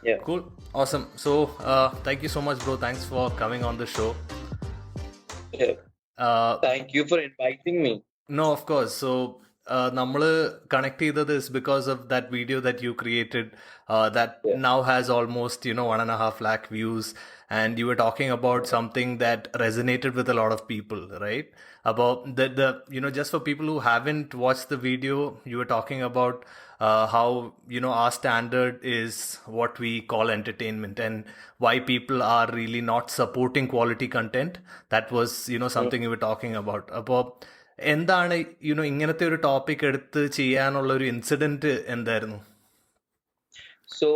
Yeah. Cool. Awesome. So, thank you so much, bro. Thanks for coming on the show. Yeah. Uh, Thank you for inviting me. no, of course. So, nammal connect either this because of that video that you created that Yeah. now has almost 1.5 lakh views, and you were talking about something that resonated with a lot of people, right? About the just for people who haven't watched the video, you were talking about how our standard is what we call entertainment, and why people are really not supporting quality content. That was Mm. something you were talking about. എന്താണ് ഇങ്ങനത്തെ ഒരു topic എടുത്ത് ചെയ്യാനുള്ള ഒരു incident എന്തായിരുന്നു? So,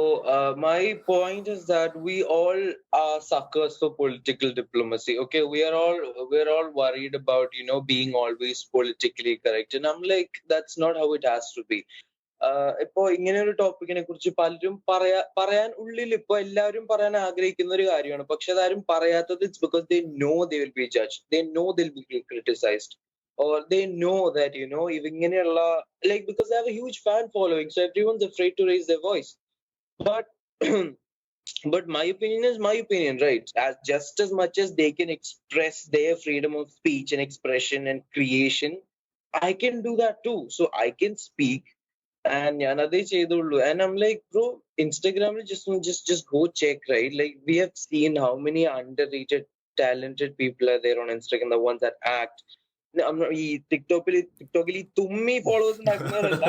my point is that we all are suckers for political diplomacy. Okay, we're all worried about being always politically correct, and I'm like, that's not how it has to be. ഇപ്പോ ഇങ്ങനെ ഒരു ടോപ്പിക്കിനെ കുറിച്ച് പലരും പറയാൻ ഉള്ളിൽ ഇപ്പൊ എല്ലാവരും പറയാൻ ആഗ്രഹിക്കുന്ന ഒരു കാര്യമാണ്. പക്ഷെ അതാരും പറയാത്തത് it's because they know they will be judge, they know they will be criticised, or they know that ഇങ്ങനെയുള്ള like because they have a huge fan following, so everyone's afraid to raise their voice. But but my opinion is my opinion, right? As just as much as they can express their freedom of speech and expression and creation, I can do that too. So I can speak, and ഞാനതേ ചെയ്തുള്ളൂ. And I'm like, bro, Instagram just go check, right? Like we have seen how many underrated, talented people are there on Instagram, the ones that act. I'm not ഈ ടിക്ടോക്കിൽ തുമ്മി followers ഉണ്ടാക്കുന്നവരല്ല,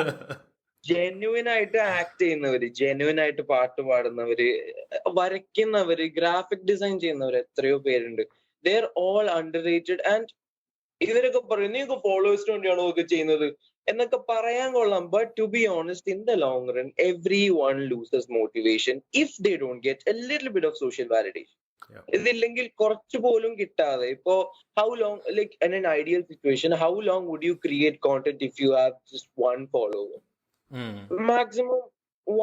genuine ആയിട്ട് act ചെയ്യുന്നവര്, genuine ആയിട്ട് പാട്ട് പാടുന്നവര്, വരയ്ക്കുന്നവര്, graphic design ചെയ്യുന്നവര് എത്രയോ പേരുണ്ട്. They are all under rated. And ഇവരൊക്കെ പറയും നീയൊക്കെ ഫോളോവേഴ്സിന് വേണ്ടിയാണോ ഒക്കെ ചെയ്യുന്നത് എന്നൊക്കെ പറയാൻ കൊള്ളാം. But to be honest, in the long run every one loses motivation if they don't get a little bit of social validation. ഇതില്ലെങ്കിൽ കുറച്ചു പോലും കിട്ടാതെ ഇപ്പോ how long, like in an ideal situation, how long would you create content if you have just one follower? Maximum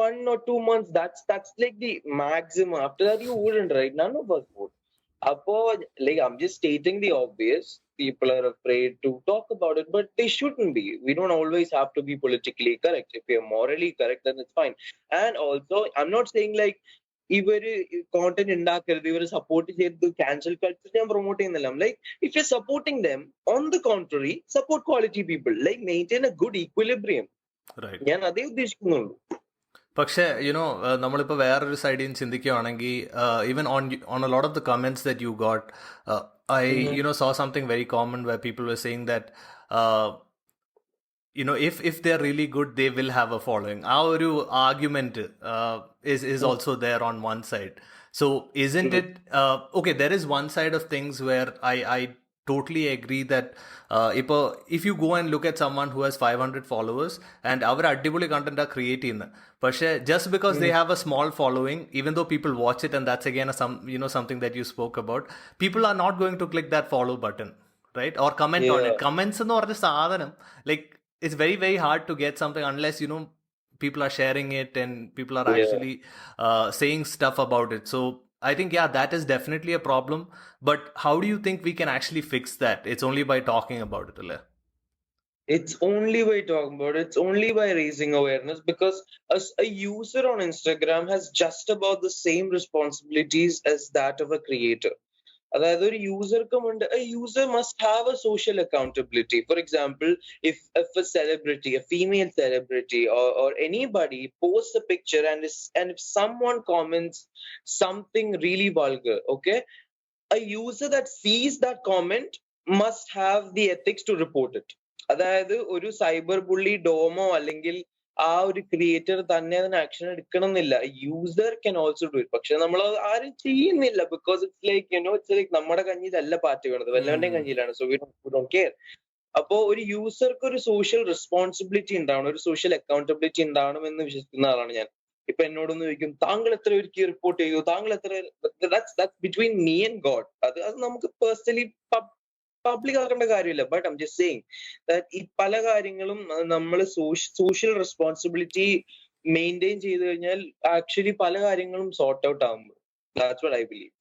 1 or 2 months. That's like the maximum. After that, you wouldn't, right? None of us would. Apo, like I'm just stating the obvious. People are afraid to talk about it, but they shouldn't be. We don't always have to be politically correct. If we are morally correct, then it's fine. And also, I'm not saying like ഇവര് content ഉണ്ടാക്കരുത്, ഇവര് support ചെയ്ത് cancel culture ഞാൻ promote ചെയ്യുന്നില്ല. Like if you supporting dum, on the contrary support quality people, like maintain A good equilibrium. ഞാൻ അതേ ഉദ്ദേശിക്കുന്നുള്ളൂ. പക്ഷേ നമ്മളിപ്പോൾ വേറൊരു സൈഡിൽ നിന്ന് ചിന്തിക്കുകയാണെങ്കിൽ even on A lot of the comments that you got, I saw something very common where people were saying that if they're really good, they will have a following. Our argument is also there on one side. So isn't it okay? There is one side of things where I totally agree that if you go and look at someone who has 500 followers and our അടിപൊളി content are creating, പക്ഷേ just because they have a small following, even though people watch it, and that's again something that you spoke about, people are not going to click that follow button, right? Or comment on it. Comments എന്ന് പറഞ്ഞ സാധനം, like it's very very hard to get something unless people are sharing it and people are actually saying stuff about it. So I think that is definitely a problem. But how do you think we can actually fix that? It's only by talking about it, Alay. It's only by talking about it. It's only by raising awareness, because as a user on Instagram has just about the same responsibilities as that of a creator. അതായത് ഒരു യൂസർക്കുമുണ്ട്, a user must have a social accountability. For example, if a celebrity, a female celebrity, or anybody posts a picture and if someone comments something really vulgar, okay, a user that sees that comment must have the ethics to report it. അതായത് ഒരു cyber bully ഡോമോ അല്ലെങ്കിൽ ആ ഒരു creator തന്നെ അതിന് action എടുക്കണം എന്നില്ല. User can also do it. പക്ഷെ നമ്മൾ ആരും ചെയ്യുന്നില്ല, because it's like it's like നമ്മുടെ കഞ്ഞിയിലല്ല പാറ്റ് വീണത്, വല്ലവന്റെയും കഞ്ഞിയിലാണ്. So we don't care. അപ്പോ ഒരു യൂസർക്ക് ഒരു സോഷ്യൽ റെസ്പോൺസിബിലിറ്റി ഉണ്ടാവണം, ഒരു സോഷ്യൽ അക്കൗണ്ടബിലിറ്റി ഉണ്ടാവണം എന്ന് വിശ്വസിക്കുന്ന ആളാണ് ഞാൻ. ഇപ്പൊ എന്നോടൊന്ന് ചോദിക്കും, താങ്കൾ എത്ര പേർക്ക് റിപ്പോർട്ട് ചെയ്തു, താങ്കൾ എത്ര, that's between me and God. അത് നമുക്ക് പേഴ്സണലി പബ്ലിക് ആക്കേണ്ട കാര്യമില്ല. But I am just saying that ഈ പല കാര്യങ്ങളും നമ്മൾ സോഷ്യൽ റെസ്പോൺസിബിലിറ്റി മെയിൻറ്റെയിൻ ചെയ്ത് കഴിഞ്ഞാൽ ആക്ച്വലി പല കാര്യങ്ങളും സോർട്ട് ഔട്ട് ആകുമ്പോൾ, ദാറ്റ്സ് വാട്ട് ഐ ബിലീവ്.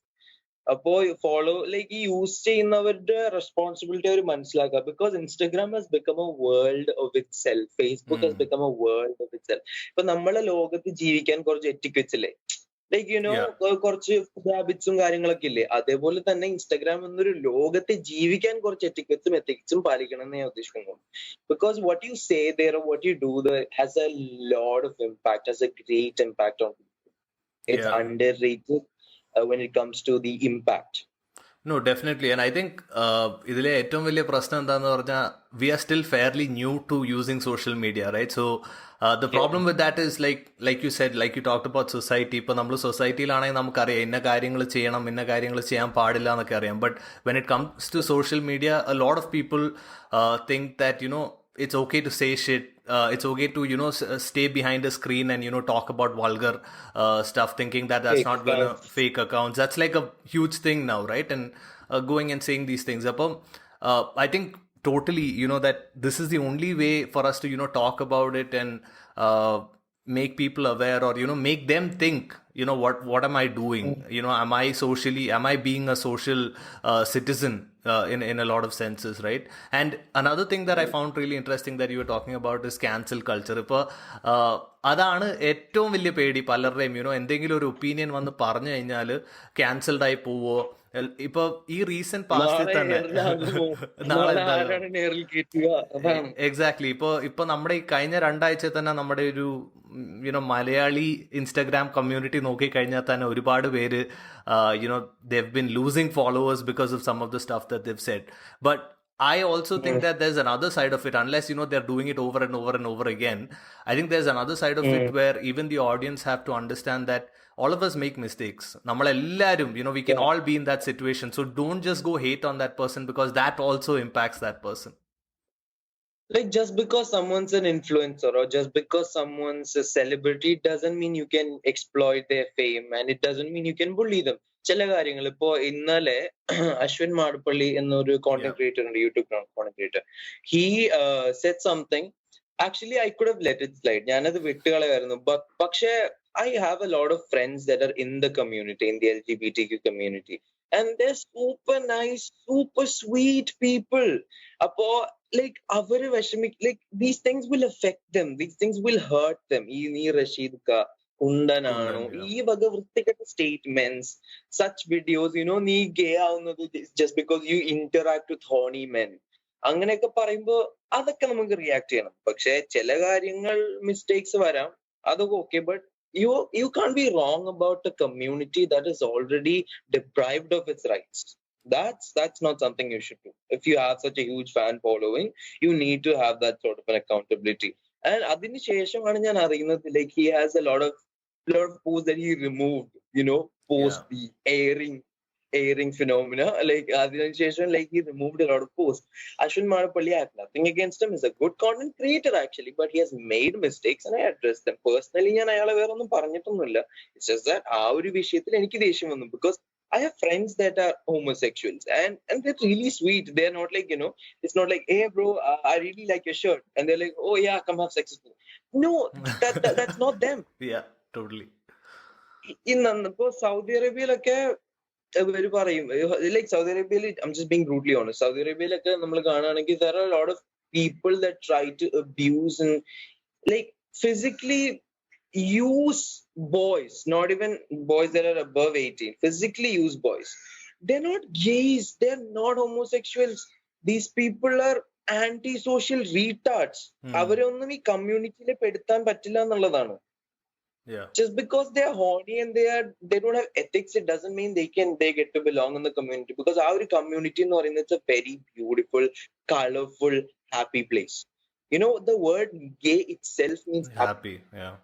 അപ്പോ ഫോളോ ലൈക്ക് ഈ യൂസ് ചെയ്യുന്നവരുടെ റെസ്പോൺസിബിലിറ്റി അവർ മനസ്സിലാക്കുക. Because Instagram has become A world of it self, Facebook has become A world of it self. ഇപ്പൊ നമ്മളെ ലോകത്ത് ജീവിക്കാൻ കുറച്ച് എറ്റിക്വറ്റ്സ് ഇല്ലേ? Like Yeah. കുറച്ച് ഫുഡ് ഹാബിറ്റ്സും കാര്യങ്ങളൊക്കെ ഇല്ലേ, അതേപോലെ തന്നെ ഇൻസ്റ്റാഗ്രാം എന്നൊരു ലോകത്തെ ജീവിക്കാൻ കുറച്ച് എത്തിക്സും പാലിക്കണം എന്ന് ഞാൻ ഉദ്ദേശിക്കുന്നു. Because what you say there, what you do there has A lot of impact, has A great impact on people. It's Yeah. Underrated when it comes to the impact. No, definitely. And I think ഇതിലെ ഏറ്റവും വലിയ പ്രശ്നം എന്താന്ന് പറഞ്ഞാൽ we are still fairly new to using social media, right? So the problem with that is like you said, like you talked about society. ഇപ്പോൾ നമ്മൾ സൊസൈറ്റിയിലാണെങ്കിൽ നമുക്കറിയാം ഇന്ന കാര്യങ്ങൾ ചെയ്യണം, ഇന്ന കാര്യങ്ങൾ ചെയ്യാൻ പാടില്ല എന്നൊക്കെ അറിയാം. But when it comes to social media, a lot of people think that, it's okay to say shit. It's okay to, stay behind a screen and, talk about vulgar stuff, thinking that that's not gonna fake accounts. That's like a huge thing now, right? And going and saying these things. I think totally, that this is the only way for us to, talk about it and make people aware, or, make them think, what am I doing? Am I being a social citizen in a lot of senses, right? And another thing that I found really interesting that you were talking about is cancel culture. ഇപ്പോൾ അതാണ് ഏറ്റവും വലിയ പേടി പലരുടെയും. എന്തെങ്കിലും ഒരു opinion വന്ന് പറഞ്ഞു കഴിഞ്ഞാൽ ക്യാൻസൽഡ് ആയി പോവോ. ഇപ്പൊ ഈ റീസെന്റ് പാസ്റ്റിൽ തന്നെ എക്സാക്ട്ലി ഇപ്പൊ നമ്മുടെ ഈ കഴിഞ്ഞ 2 ആഴ്ച തന്നെ നമ്മുടെ ഒരു മലയാളി ഇൻസ്റ്റാഗ്രാം കമ്മ്യൂണിറ്റി നോക്കിക്കഴിഞ്ഞാൽ തന്നെ ഒരുപാട് പേര് they've been losing followers because of some of the stuff that they've said. But I also think that there's another side of it, unless they're doing it over and over and over again. I think there's another side of it where even the audience have to understand that all of us make mistakes. Nammalellarum, we can all be in that situation. So don't just go hate on that person, because that also impacts that person. Like, just because someone's an influencer or just because someone's a celebrity doesn't mean you can exploit their fame, and it doesn't mean you can bully them. ചില കാര്യങ്ങൾ ഇപ്പോ ഇന്നലെ അശ്വിൻ മാടപ്പള്ളി എന്നൊരു content creator ഉണ്ട്, YouTube content creator. He said something, actually I could have let it slide, ഞാനത് വിട്ടുകളയായിരുന്നു. പക്ഷേ I have a lot of friends that are in the community, in the LGBTQ community, and they're super nice, super sweet people. Apo like avare vashmik, like these things will affect them, these things will hurt them. Nee Rashid ka kundanano ee vaga vrittiketta statements, such videos, nee gay avunathu just because you interact with horny men, അങ്ങനെയൊക്കെ പറയുമ്പോൾ അതൊക്കെ നമുക്ക് react ചെയ്യണം. പക്ഷെ ചില കാര്യങ്ങൾ mistakes വരാം, അതൊക്കെ okay. But you can't be wrong about a community that is already deprived of its rights. That's not something you should do. If you have such a huge fan following, you need to have that sort of an accountability. And adinu shesham njan ariyunnathu, like he has a lot of posts that he removed, post the airing phenomena, like adinashesham, like he removed a lot of posts. Ashwin Madapalli, I have nothing against him. He's a good content creator actually, but he has made mistakes and I addressed them. Personally ഞാൻ അയാളെ വേറെ ഒന്നും പറഞ്ഞിട്ടൊന്നുമില്ല. It's just that ആ ഒരു വിഷയത്തിൽ എനിക്ക് ദേഷ്യം വന്നു, because I have friends that are homosexuals and they're really sweet. They're not like, it's not like, hey bro, I really like your shirt, and they're like, oh yeah, come have sex with me. No, that's not them. Yeah, totally. ഇപ്പോ Saudi അറേബ്യയിലൊക്കെ ഇവര് പറയും, like Saudi അറേബ്യയിൽ, I'm just being brutally honest, Saudi അറേബ്യയിലൊക്കെ നമ്മൾ കാണുകയാണെങ്കിൽ there are a lot of people that try to abuse and like physically use boys, not even boys that are above 18, physically use boys. They're not gays, they're not homosexuals. These people are anti-social retards. അവരെ ഒന്നും ഈ കമ്മ്യൂണിറ്റിയിൽ പെടുത്താൻ പറ്റില്ല എന്നുള്ളതാണ്. Yeah. Just because they are horny and they don't have ethics, it doesn't mean they get to belong in the community. Because our community, it's a very beautiful, colorful, happy place. The word gay itself means happy. Yeah.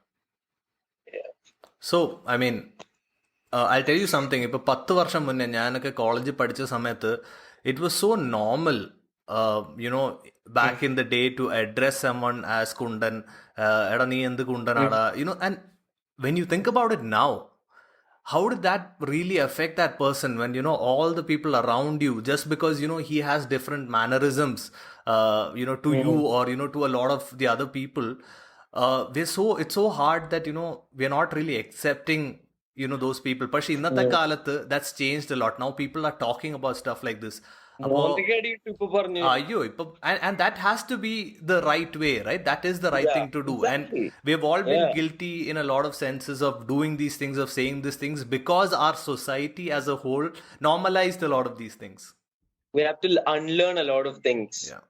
So I mean, I'll tell you something. ഇപ്പൊ 10 വർഷം മുന്നേ ഞാനൊക്കെ കോളേജിൽ പഠിച്ച സമയത്ത് it was so normal, back in the day, to address someone as kundan. എടാ നീ എന്ത് കുണ്ടനാടാ, and when you think about it now, how did that really affect that person when all the people around you, just because he has different mannerisms to you, or to a lot of the other people, it's so hard that we're not really accepting those people. But innathe kaalathu that's changed a lot. Now people are talking about stuff like this. അപ്പോ മോന്തയ്ക്കടി ഇട്ടു ഇപ്പൊ പറഞ്ഞു. അയ്യോ ഇപ്പൊ and that has to be the right way, right? That is the right Yeah, thing to do. And exactly. we've all been Yeah. guilty in a lot of senses of doing these things, of saying these things, because our society as a whole normalized a lot of these things. We have to unlearn a lot of things. Yeah.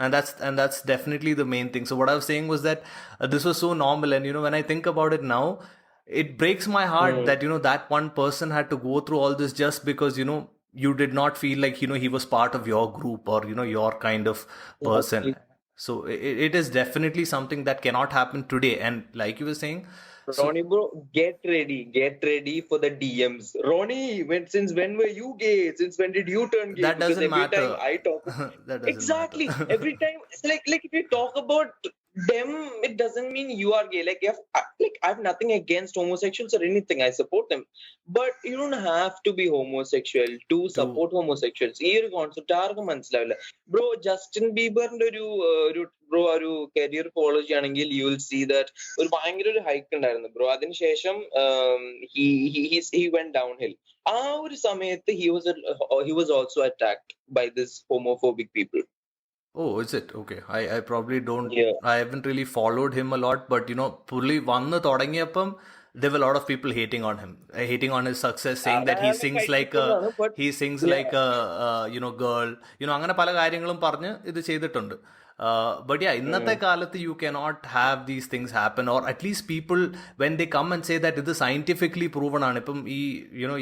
And that's definitely the main thing. So what I was saying was that this was so normal, and when I think about it now, it breaks my heart that that one person had to go through all this just because you did not feel like he was part of your group or your kind of person. So it is definitely something that cannot happen today. And like you were saying, Ronnie bro, get ready for the DMs. Ronnie, since when were you gay? Since when did you turn gay? That doesn't every matter. time I talk That doesn't exactly matter. every time it's like if you talk about them, it doesn't mean you are gay. Like I have nothing against homosexuals or anything. I support them, but you don't have to be homosexual to support homosexuals. ഈ ഒരു concept ആർക്കും മനസ്സിലാവില്ല. Bro Justin ബീബറിന്റെ ഒരു career follow ചെയ്യുകയാണെങ്കിൽ you will see that ഒരു ഭയങ്കര ഒരു hike ഉണ്ടായിരുന്നു ബ്രോ. അതിനുശേഷം he went downhill. ആ ഒരു സമയത്ത് he was also attacked by this homophobic people. Oh, is it? Okay. I probably don't. Yeah. I haven't really followed him a lot, but പുള്ളി വന്ന് തുടങ്ങിയപ്പം there were a lot of people hating on him, hating on his success, saying that he sings like a girl, അങ്ങനെ പല കാര്യങ്ങളും പറഞ്ഞ് ഇത് ചെയ്തിട്ടുണ്ട്. But yeah, ഇന്നത്തെ കാലത്ത് you cannot have these things happen, or at least people when they come and say that ഇത് scientifically proven ആണ്. ഇപ്പം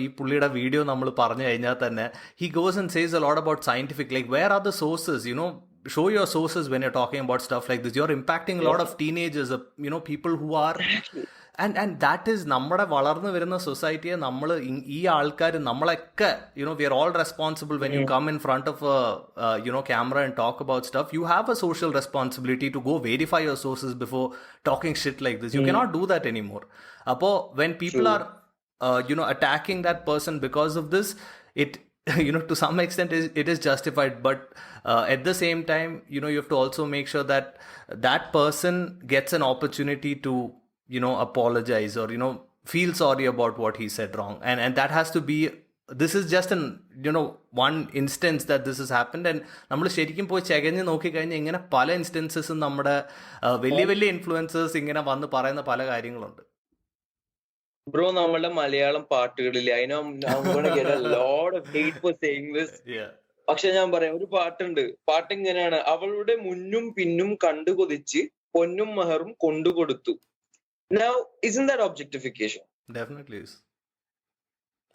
ഈ പുള്ളിയുടെ വീഡിയോ നമ്മൾ പറഞ്ഞു കഴിഞ്ഞാൽ തന്നെ he goes and says a lot about scientific, like where are the sources, show your sources when you're talking about stuff like this. You're impacting a lot of teenagers, people who are and that is നമ്മുടെ വളർന്നു വരുന്ന സൊസൈറ്റിയെ നമ്മൾ ഈ ആൾക്കാർ നമ്മളൊക്കെ we are all responsible when you come in front of a camera and talk about stuff. You have a social responsibility to go verify your sources before talking shit like this. You cannot do that anymore. Appo when people are attacking that person because of this, it to some extent it is justified, but at the same time you have to also make sure that that person gets an opportunity to apologize or feel sorry about what he said wrong, and that has to be, this is just an one instance that this has happened. And നമ്മൾ ശരിക്കും പോയി ചകഞ്ഞ് നോക്കിക്കഴിഞ്ഞാൽ ഇങ്ങനെ പല ഇൻസ്റ്റൻസസും നമ്മുടെ വലിയ വലിയ influencers ഇങ്ങനെ വന്ന് പറയുന്ന പല കാര്യങ്ങളുണ്ട്. ബ്രോ നമ്മളുടെ മലയാളം പാട്ടുകളിൽ പക്ഷെ ഞാൻ പറയാം ഒരു പാട്ട് ഇങ്ങനെയാണ്: അവളുടെ മുന്നും പിന്നും കണ്ടുകൊതിച്ച് പൊന്നും മഹറും കൊണ്ടുകൊടുത്തു. Now, isn't that objectification? Definitely is.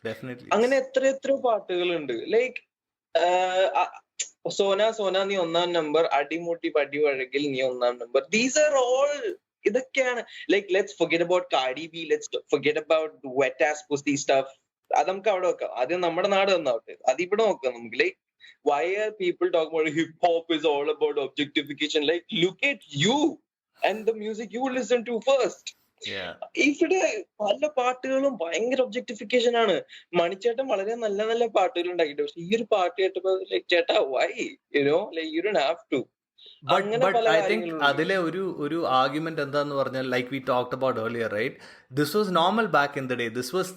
Definitely. അങ്ങനെ എത്ര പാട്ടുകളുണ്ട്. ലൈക്ക് സോന നീ ഒന്നാം നമ്പർ, അടിമുട്ടി പടി വഴകിൽ നീ ഒന്നാം നമ്പർ. ദീസ് ആർ ഓൾ ഇതൊക്കെയാണ്. Like let's forget about Cardi B, let's forget about wet ass pussy stuff. അത് നമുക്ക് അവിടെ വെക്കാം. ആദ്യം നമ്മുടെ നാട് നന്നാവട്ടെ, അതിവിടെ നോക്കാം നമുക്ക്. Like why are people talking about hip hop is all about objectification? Like look at you and the music you listen to first. ഇവിടെ പല പാട്ടുകളും ഭയങ്കര ഒബ്ജക്ടിഫിക്കേഷൻ ആണ്. മണിച്ചേട്ടൻ വളരെ നല്ല നല്ല പാട്ടുകൾ ഉണ്ടാക്കിയിട്ട്, പക്ഷെ ഈ ഒരു പാട്ട് കേട്ടപ്പോ ചേട്ടാ why you don't have to. But I think അതിലെ ഒരു ആർഗ്യുമെന്റ് എന്താന്ന് പറഞ്ഞാൽ, like we talked about earlier, right? This was normal back in the day. This was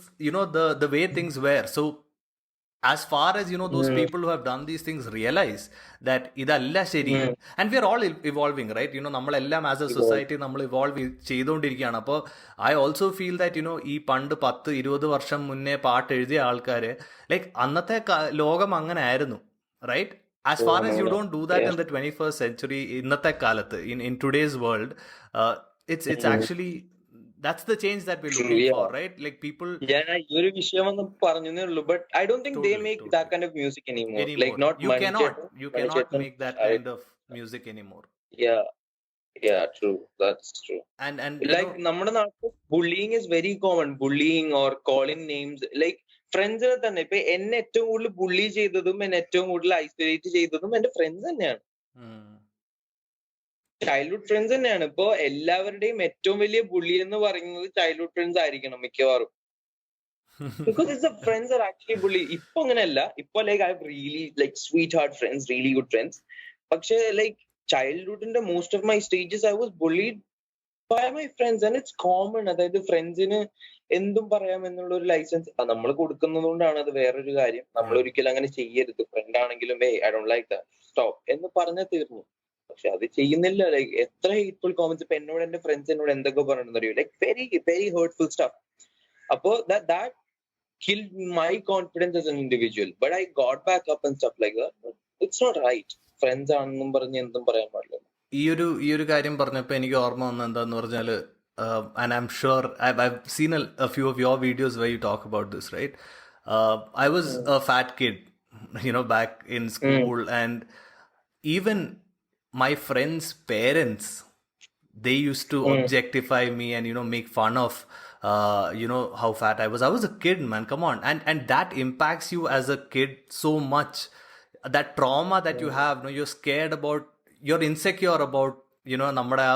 the way things were. So as far as those people who have done these things realize that idalla sheri, and we are all evolving, right? നമ്മളെല്ലാം as a society നമ്മൾ evolve ചെയ്തുകൊണ്ടിരിക്കുകയാണ്. അപ്പോൾ I also feel that ഈ പണ്ട് 10-20 വർഷം മുന്നേ പാട്ട് എഴുതിയ ആൾക്കാര്, ലൈക്ക് അന്നത്തെ ലോകം അങ്ങനെ ആയിരുന്നു, right? As far as you don't do that in the 21st century, ഇന്നത്തെ കാലത്ത് in today's world, it's actually that's the change that we're looking for, right? Like people. Yeah, ഒരു വിഷയം ഒന്ന് പറഞ്ഞേ ഉള്ളൂ, but I don't think they make that kind of music anymore. Like not you cannot make that kind of music anymore. Yeah, true. That's true. And like നമ്മുടെ നാട്ടിൽ bullying is very common. Bullying or calling names. Like ഫ്രണ്ട്സിനെ തന്നെ ഇപ്പൊ എന്നെ ഏറ്റവും കൂടുതൽ bully ചെയ്തതും എന്നെ ഏറ്റവും കൂടുതൽ ഐസൊലേറ്റ് ചെയ്തതും എന്റെ ഫ്രണ്ട്സ് തന്നെയാണ്. ചൈൽഡ്ഹുഡ് ഫ്രണ്ട്സ് തന്നെയാണ്. ഇപ്പൊ എല്ലാവരുടെയും ഏറ്റവും വലിയ ബുള്ളി എന്ന് പറയുന്നത് ചൈൽഡ്ഹുഡ് ഫ്രണ്ട്സ് ആയിരിക്കണം മിക്കവാറും. Because it's the friends are actually bully. ഇപ്പൊ അങ്ങനെയല്ല. ഇപ്പൊ like I have really like sweetheart friends, really good friends. പക്ഷെ ലൈക്ക് ചൈൽഡ്ഹുഡിന്റെ most of my stages I was bullied by my friends, and it's common. അതായത് ഫ്രണ്ട്സിന് എന്തും പറയാം എന്നുള്ള ഒരു ലൈസൻസ് നമ്മൾ കൊടുക്കുന്നത് കൊണ്ടാണ്. അത് വേറൊരു കാര്യം. നമ്മൾ ഒരിക്കലും അങ്ങനെ ചെയ്യരുത്. ഫ്രണ്ട് ആണെങ്കിലും I don't like that, stop എന്ന് പറഞ്ഞാൽ തീർന്നു. പക്ഷെ അത് ചെയ്യുന്നില്ല. ലൈക്ക് എത്ര ഹേറ്റ്ഫുൾ കോമന്റ്സ് ഇപ്പൊ എന്നോട് എന്റെ ഫ്രണ്ട്സ് എന്നോട് എന്തൊക്കെ പറഞ്ഞറിയോ, like very very hurtful stuff. അപ്പോ that killed my confidence as an individual, but I got back up and stuff like that. But it's not right. Friends ആണെന്നും പറഞ്ഞ് എന്തും പറയാൻ പാടില്ല. ഈ ഒരു കാര്യം പറഞ്ഞപ്പോൾ എനിക്ക് ഓർമ്മ വന്നത് എന്താന്ന് പറഞ്ഞാല്, and I'm sure I've seen a few of your videos where you talk about this, right? I was a fat kid, back in school, and even my friends' parents, they used to objectify me and make fun of how fat I was. I was a kid, man, come on. And that impacts you as a kid so much. That trauma that you have, you're scared about, you're insecure about, nammada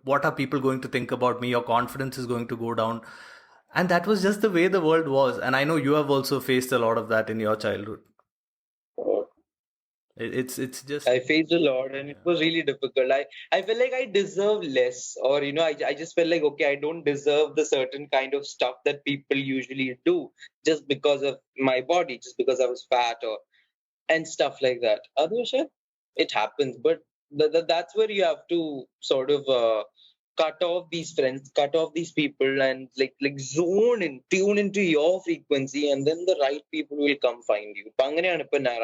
what are people going to think about me? Your confidence is going to go down. And that was just the way the world was. And I know you have also faced a lot of that in your childhood. It's just, I faced a lot, and it was really difficult. I felt like I deserve less, or I just felt like, okay, I don't deserve the certain kind of stuff that people usually do just because of my body, just because I was fat and stuff like that. Otherwise, it happens, but that's where you have to sort of cut off these friends, cut off these people, and like tune into your frequency, and then the right people will come find you.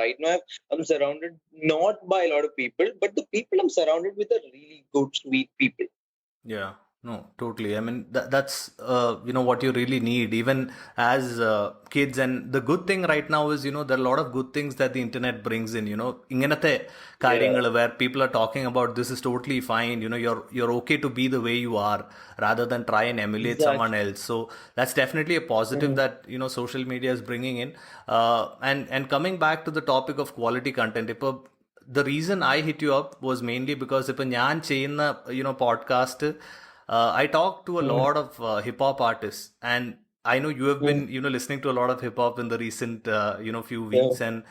Right now I'm surrounded not by a lot of people, but the people I'm surrounded with are really good, sweet people. Yeah, no, totally. I mean, that's what you really need, even as kids. And the good thing right now is, there are a lot of good things that the internet brings in. Inganate karyangal where people are talking about this is totally fine. You're okay to be the way you are, rather than try and emulate someone else. So that's definitely a positive that social media is bringing in. And coming back to the topic of quality content, the reason I hit you up was mainly because if njan cheyna podcast, I talk to a lot of hip hop artists, and I know you have been listening to a lot of hip hop in the recent few weeks. And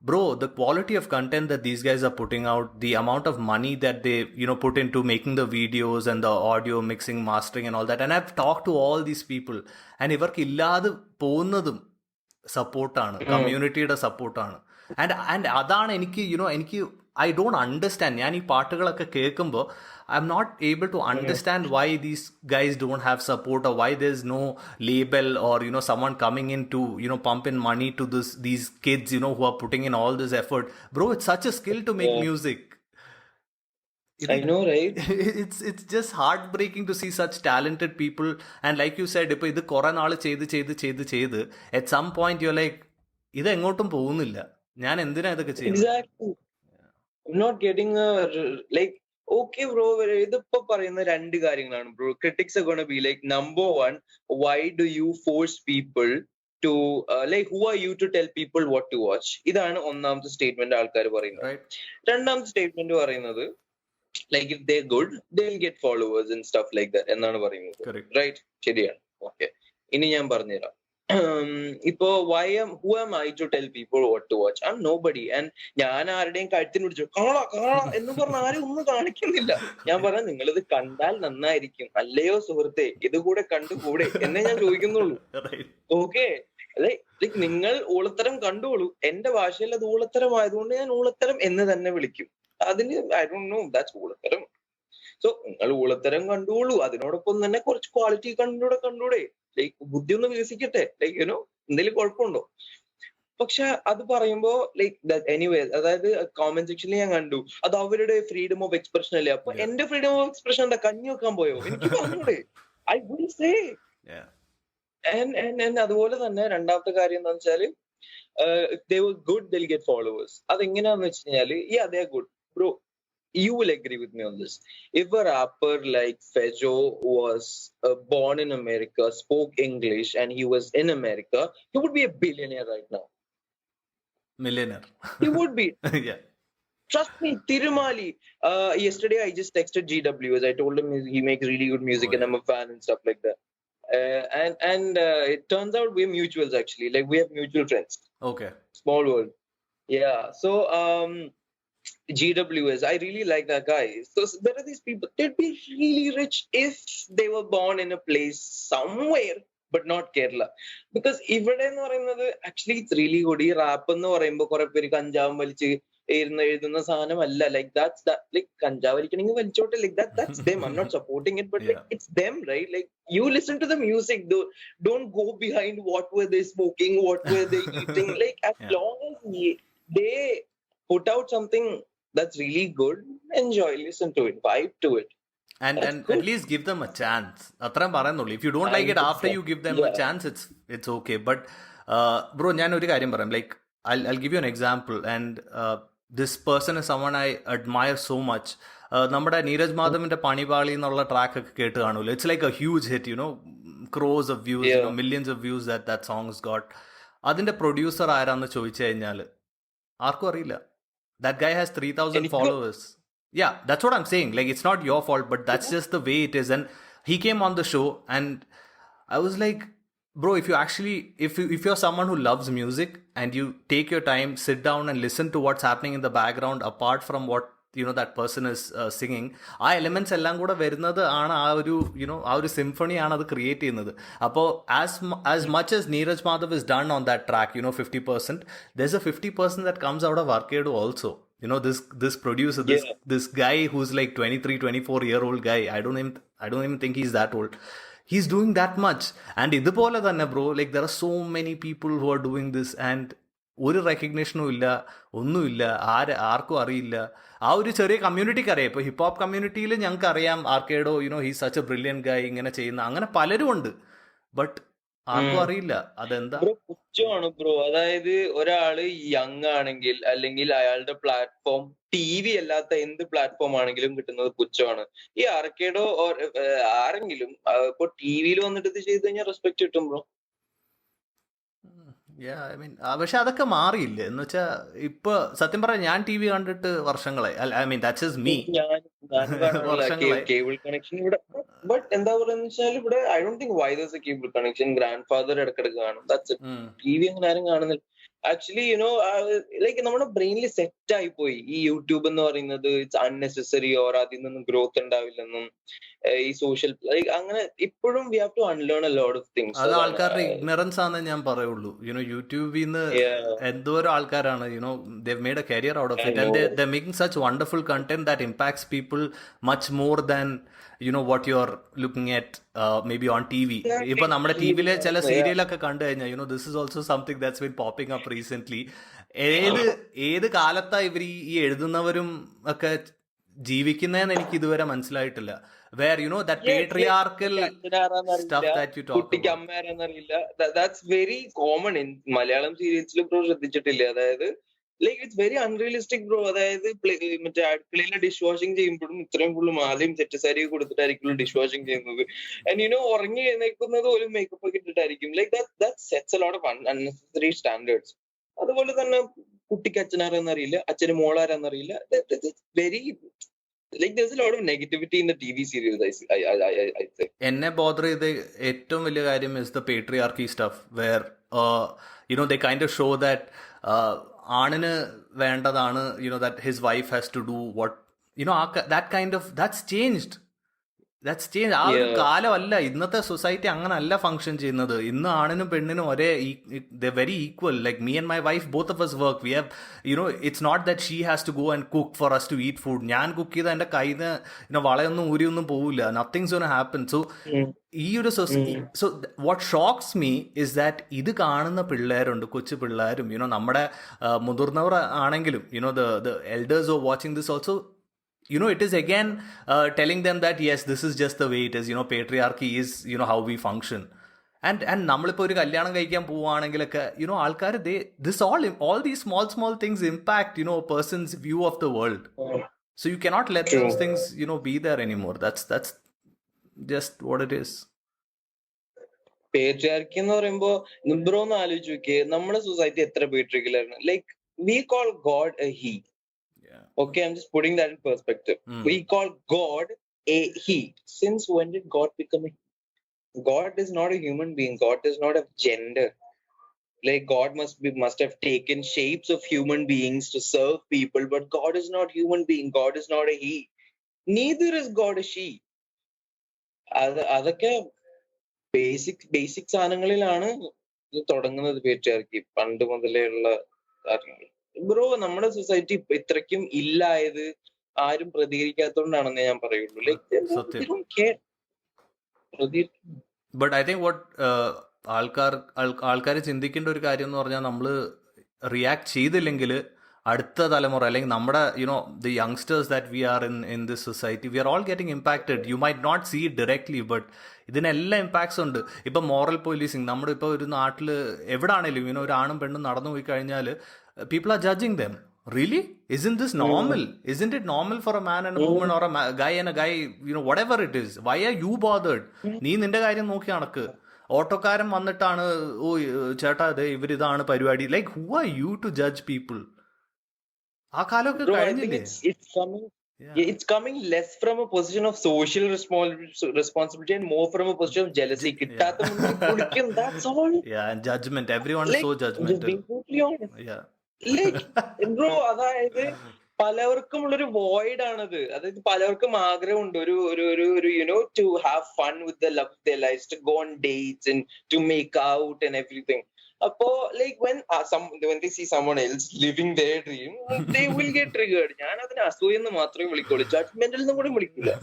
bro, the quality of content that these guys are putting out, the amount of money that they put into making the videos and the audio mixing, mastering and all that, and I've talked to all these people, and ivarku illadu povunadum support aanu, community-യുടെ support aanu. And അതാണ് എനിക്ക് I don't understand. ഞാൻ ഈ പാട്ടുകളൊക്കെ കേൾക്കുമ്പോൾ I'm not able to understand why these guys don't have support, or why there's no label or someone coming in to pump in money to these kids who are putting in all this effort. Bro, it's such a skill to make music. I know, right? It's just heartbreaking to see such talented people. And like you said, ഇപ്പൊ ഇത് കുറെ നാള് ചെയ്ത് at some point you're like, ഇത് എങ്ങോട്ടും പോകുന്നില്ല, ഞാൻ എന്തിനാ ഇതൊക്കെ ചെയ്യുന്നത്? Exactly. I'm not getting like, okay bro, ഇതിപ്പോ പറയുന്ന രണ്ട് കാര്യങ്ങളാണ് bro. Critics are going to be like, number one, why do you force people to like, who are you to tell people what to watch? ഇതാണ് ഒന്നാമത്തെ statement ആൾക്കാർ പറയുന്നത്. രണ്ടാമത്തെ statement പറയുന്നത്, like, if they're good, they'll get followers and stuff like that എന്നാണ് പറയുന്നത്. Right? ശരിയാണ്. Okay, ഇനി ഞാൻ പറഞ്ഞുതരാം. ഇപ്പോ who am I to tell people what to watch? I'm nobody. And ഞാൻ ആരുടെയും കഴുത്തിന് പിടിച്ചു കാണാ എന്ന് പറഞ്ഞ ആരും ഒന്നും കാണിക്കുന്നില്ല. ഞാൻ പറഞ്ഞ നിങ്ങളിത് കണ്ടാൽ നന്നായിരിക്കും, അല്ലയോ സുഹൃത്തെ, ഇത് കൂടെ കണ്ടുകൂടെ എന്നേ ഞാൻ ചോദിക്കുന്നുള്ളൂ. ഓക്കെ, ലൈക്ക് നിങ്ങൾ ഊളത്തരം കണ്ടോളൂ, എന്റെ ഭാഷയിൽ അത് ഊളത്തരം ആയതുകൊണ്ട് ഞാൻ ഊളത്തരം എന്ന് തന്നെ വിളിക്കും. അതിന് I don't know, that's ഊളത്തരം. So നിങ്ങൾ ഊളത്തരം കണ്ടോളൂ, അതിനോടൊപ്പം തന്നെ കുറച്ച് ക്വാളിറ്റി കണ്ടൂടെ, ലൈക്ക് ബുദ്ധി ഒന്ന് വികസിക്കട്ടെ, ലൈക്ക് എന്തെങ്കിലും കുഴപ്പമുണ്ടോ? പക്ഷെ അത് പറയുമ്പോ ലൈക്ക് എനിവേ, അതായത് കോമന്റ് സെക്ഷനിൽ ഞാൻ കണ്ടു അത് അവരുടെ ഫ്രീഡം ഓഫ് എക്സ്പ്രഷൻ അല്ലേ. അപ്പൊ എന്റെ ഫ്രീഡം ഓഫ് എക്സ്പ്രഷൻ എന്താ, കഞ്ഞി വെക്കാൻ പോയോ? എനിക്ക് പറഞ്ഞൂടെ? I will say. and അതുപോലെ തന്നെ രണ്ടാമത്തെ കാര്യം എന്താ വെച്ചാല്, if they were good, they'll get followers. അതെങ്ങനെയാന്ന് വെച്ച് കഴിഞ്ഞാല്, they are good bro. You will agree with me on this. If a rapper like Fejo was born in America, spoke English, and he was in America, he would be a billionaire right now. Millionaire. He would be. Yeah. Trust me, Tirumali. Yesterday I just texted GWS. I told him he makes really good music, and I'm a fan and stuff like that. And it turns out we're mutuals actually. Like, we have mutual friends. Okay. Small world. Yeah. So GWS, I really like that guy. So there are these people, they'd be really rich if they were born in a place somewhere but not Kerala. Because ഇവിടെ എന്ന് പറയുന്നത് actually it's really good. ഈ rap എന്ന് പറയുമ്പോൾ കുറെ പേര് കഞ്ചാവും വലിച്ച് എഴുതുന്ന സാധനമല്ല. Like that's that, like കഞ്ചാവ് വലിക്കണമെങ്കിൽ വലിച്ചോട്ടെ, like that's them. I'm not supporting it, but like it's them, right? Like you listen to the music, don't go behind what were they smoking, what were they eating. Like as long as they put out something that's really good, enjoy, listen to it, vibe to it. And at least give them a chance. അത്രയും പറയുന്നുള്ളൂ. If you don't like it after you give them a chance, it's okay. But bro, ഞാൻ ഒരു കാര്യം പറയാം. Like I'll give you an example, and this person is someone I admire so much. നമ്മുടെ നീരജ് മാധവിന്റെ പണിപാളി എന്നുള്ള track ഒക്കെ കേട്ട് കാണൂല്ലോ. It's like a huge hit, you know, crores of views, you know, millions of views that song has got. അതിന്റെ producer ആരാന്ന് ചോദിച്ചു കഴിഞ്ഞാൽ ആർക്കും അറിയില്ല. That guy has 3,000 followers. Yeah, that's what I'm saying. Like, it's not your fault, but that's just the way it is. And he came on the show, and I was like, bro, if you actually, if you're someone who loves music and you take your time, sit down and listen to what's happening in the background apart from what, you know, that person is singing, ആ elements എല്ലാം കൂടെ വരുന്നത് ആണ് ആ ഒരു, you know, ആ ഒരു symphony ആണ് അത് ക്രിയേറ്റ് ചെയ്യുന്നത്. അപ്പോൾ as much as Neeraj Madhav is done on that track, you know, 50%, there's a 50% that comes out of Arcado also. You know, this producer, this guy who's like 23, 24-year-old guy, I don't even think he's that old. He's doing that much. And idupole thanne bro, like there are so many people who are doing this, and ഒരു റെക്കഗ്നേഷനും ഇല്ല, ഒന്നുമില്ല, ആർക്കും അറിയില്ല. ആ ഒരു ചെറിയ കമ്മ്യൂണിറ്റിക്ക് അറിയാം. ഇപ്പോൾ ഹിപ്പ് ഹോപ്പ് കമ്മ്യൂണിറ്റിയിൽ ഞങ്ങൾക്ക് അറിയാം ആർക്കേഡോ, you know, he's such a brilliant guy, ഇങ്ങനെ ചെയ്യുന്ന അങ്ങനെ പലരും ഉണ്ട്. ബട്ട് ആർക്കും അറിയില്ല അതെന്താ. പുച്ഛമാണ് ബ്രോ. അതായത് ഒരാള് യങ് ആണെങ്കിൽ അല്ലെങ്കിൽ അയാളുടെ പ്ലാറ്റ്ഫോം TV അല്ലാത്ത എന്ത് പ്ലാറ്റ്ഫോം ആണെങ്കിലും കിട്ടുന്നത് പുച്ഛമാണ്. ഈ ആർക്കേഡോ ആരെങ്കിലും ഇപ്പൊ TVയിൽ വന്നിട്ട് ഇത് ചെയ്ത് കഴിഞ്ഞാൽ റെസ്പെക്ട് കിട്ടും ബ്രോ. പക്ഷെ അതൊക്കെ മാറിയില്ലേ എന്ന് വെച്ചാ ഇപ്പൊ സത്യം പറയാം, ഞാൻ TV കണ്ടിട്ട് വർഷങ്ങളായി. I mean that's is me. Cable connection ഇവിടെ, ബട്ട് എന്താ പറയുക വെച്ചാൽ ഇവിടെ I don't think Y there's A cable connection. Grand father ഇടക്കിടക്ക് കാണും, ദാറ്റ്സ് ഇറ്റ്. TV അങ്ങനെ ആരും കാണുന്നില്ല. ആക്ച്വലി യുനോ, ലൈക്ക് നമ്മുടെ ബ്രെയിനിൽ സെറ്റ് ആയി പോയി ഈ യൂട്യൂബ് എന്ന് പറയുന്നത് ഇറ്റ്സ് അൺനെസസറി, ഓർ അതിൽ നിന്നും ഗ്രോത്ത് ഉണ്ടാവില്ലെന്നും ഈ സോഷ്യൽ ലൈക്ക് അങ്ങനെ ഇപ്പോഴും we have to unlearn a lot of things. അത് ആൾക്കാരുടെ ഇഗ്നറൻസ് ആണെന്ന് ഞാൻ പറയുള്ളൂ. യുനോ, യൂട്യൂബിൽ നിന്ന് എന്തോരം ആൾക്കാരാണ്, you know, they've made a career out of it, and they're making such wonderful content that impacts people much more than, you know, what you're looking at maybe on TV. ഇപ്പൊ നമ്മുടെ TVയിലെ ചില സീരിയലൊക്കെ കണ്ടു കഴിഞ്ഞാൽ, you know, this is also something that's been popping up recently. ഏത് കാലത്താ ഇവർ ഈ എഴുതുന്നവരും ഒക്കെ ജീവിക്കുന്നതെന്ന് എനിക്ക് ഇതുവരെ മനസ്സിലായിട്ടില്ല. Where, you know, that patriarchal stuff that you talk കുട്ടിക്ക് അമ്മയാരെന്നറിയില്ല. That's very common in Malayalam സീരിയൽസിലും ബ്രോ ശ്രദ്ധിച്ചിട്ടില്ല. അതായത് like it's very unrealistic bro. അതായത് മറ്റേ അടുക്കളയിലെ ഡിഷ് വാഷിംഗ് ചെയ്യുമ്പോഴും ഇത്രയും ഫുള്ള് മാലയും സെറ്റ് സാരി കൊടുത്തിട്ടായിരിക്കും ഡിഷ് വാഷിംഗ് ചെയ്യുന്നത്. ആൻഡ് യുനോ, ഉറങ്ങി എഴുന്നേൽക്കുന്നത് പോലും മേക്കപ്പ് ഒക്കെ ഇട്ടിട്ടായിരിക്കും. Like that sets a lot of unnecessary standards. അതുപോലെ തന്നെ കുട്ടിക്ക് അച്ഛനാരെന്നറിയില്ല, അച്ഛന് മോളാരെന്നറിയില്ല. Very like there's a lot of negativity in the TV series, I think. എന്നെ ബോദർ ചെയ്ത ഏറ്റവും വലിയ കാര്യം is the patriarchy stuff, where you know, they kind of show that ആണിന് വേണ്ടതാണ്, you know, that his wife has to do what, you know, that kind of, that's changed. ആ ഒരു കാലമല്ല ഇന്നത്തെ society, അങ്ങനെ അല്ല ഫങ്ഷൻ ചെയ്യുന്നത്. ഇന്ന് ആണിനും പെണ്ണിനും ഒരേ, very equal. Like me and my wife, both of us work. We have, you know, it's not that she has to go and cook for us to eat food. ഞാൻ കുക്ക് ചെയ്താൽ എൻ്റെ കയ്യിൽ നിന്ന് വളയൊന്നും ഊരിയൊന്നും പോവില്ല. Nothings gonna happen. സോ ഈ ഒരു so what shocks me is that ഇത് കാണുന്ന പിള്ളേരുണ്ട്, കൊച്ചു പിള്ളേരും, യുനോ, നമ്മുടെ മുതിർന്നവർ ആണെങ്കിലും, you know, the elders or watching this also, you know, it is again telling them that yes, this is just the way it is, you know, patriarchy is, you know, how we function. And നമ്മളിപ്പോൾ ഒരു കല്യാണം കഴിക്കാൻ പോവുകയാണെങ്കിലൊക്കെ, you know, ആൾക്കാർ all these small things impact, you know, a person's view of the world. So you cannot let those things, you know, be there anymore. That's just what it is. Patriarchy എന്ന് പറയുമ്പോ bro ഒന്ന് ആലോചിച്ച് നോക്കിയേ, നമ്മുടെ society എത്ര പേട്രിക്കലായിരുന്നു. Like we call God a he. Okay, I'm just putting that in perspective. We call God a he. Since when did God become a he? God is not a human being. God does not have gender. Like God must have taken shapes of human beings to serve people, but God is not human being. God is not a he. Neither is God a she. അതൊക്കെ basic സാധനങ്ങളിലാണ് ഇത് തുടങ്ങുന്നത് patriarchy പണ്ട് മുതലേ ഉള്ള കാര്യങ്ങൾ. Bro നമ്മുടെ society ഇത്രയ്ക്കും ഇല്ലായത് ആരും പ്രതികരിക്കാത്തോണ്ടാണെന്ന് ഞാൻ പറയുള്ളൂ. സത്യം. Like but I think what ആൾക്കാർ ചിന്തിക്കേണ്ട ഒരു കാര്യം എന്ന് പറഞ്ഞാൽ നമ്മൾ റിയാക്ട് ചെയ്തില്ലെങ്കിൽ അടുത്ത തലമുറ അല്ലെങ്കിൽ നമ്മുടെ the youngsters that we are in this society we are all getting impacted. You might not see it directly but ഇതിനെല്ലാം ഇമ്പാക്ട്സ് ഉണ്ട്. ഇപ്പം മോറൽ പോലീസിങ് നമ്മുടെ ഇപ്പോൾ ഒരു നാട്ടിൽ എവിടെ ആണെങ്കിലും ഒരു ആണും പെണ്ണും നടന്നു പോയി കഴിഞ്ഞാൽ people are judging dum. Really? Isn't this normal? Isn't it normal for a man and a woman or a guy and a guy, whatever it is? Why are you bothered? നീ നിന്റെ കാര്യം നോക്കി നടക്ക്. ഓട്ടോക്കാരൻ വന്നിട്ടാണ് ഓ ചേട്ടാ അതെ ഇവരിതാണ് പരിപാടി. Like who are you to judge people? ആ കാലമൊക്കെ കഴിഞ്ഞില്ലേ? It's coming less from a position of social responsibility and more from a position of jealousy. That's all. Yeah, and judgment. Everyone is so judgmental. Just being totally honest. Yeah. Bro അതായത് പലവർക്കും ഉള്ളൊരു void ആണത്. അതായത് പലർക്കും ആഗ്രഹമുണ്ട് ഒരു to have fun with the love the life, to go on dates and to make out and everything. അപ്പോ like when they see someone else living their dream, they will get triggered. ഞാൻ അതിനെ അസൂയെന്ന് മാത്രമേ വിളിക്കുള്ളൂ, judgemental എന്നും കൂടി വിളിക്കില്ല.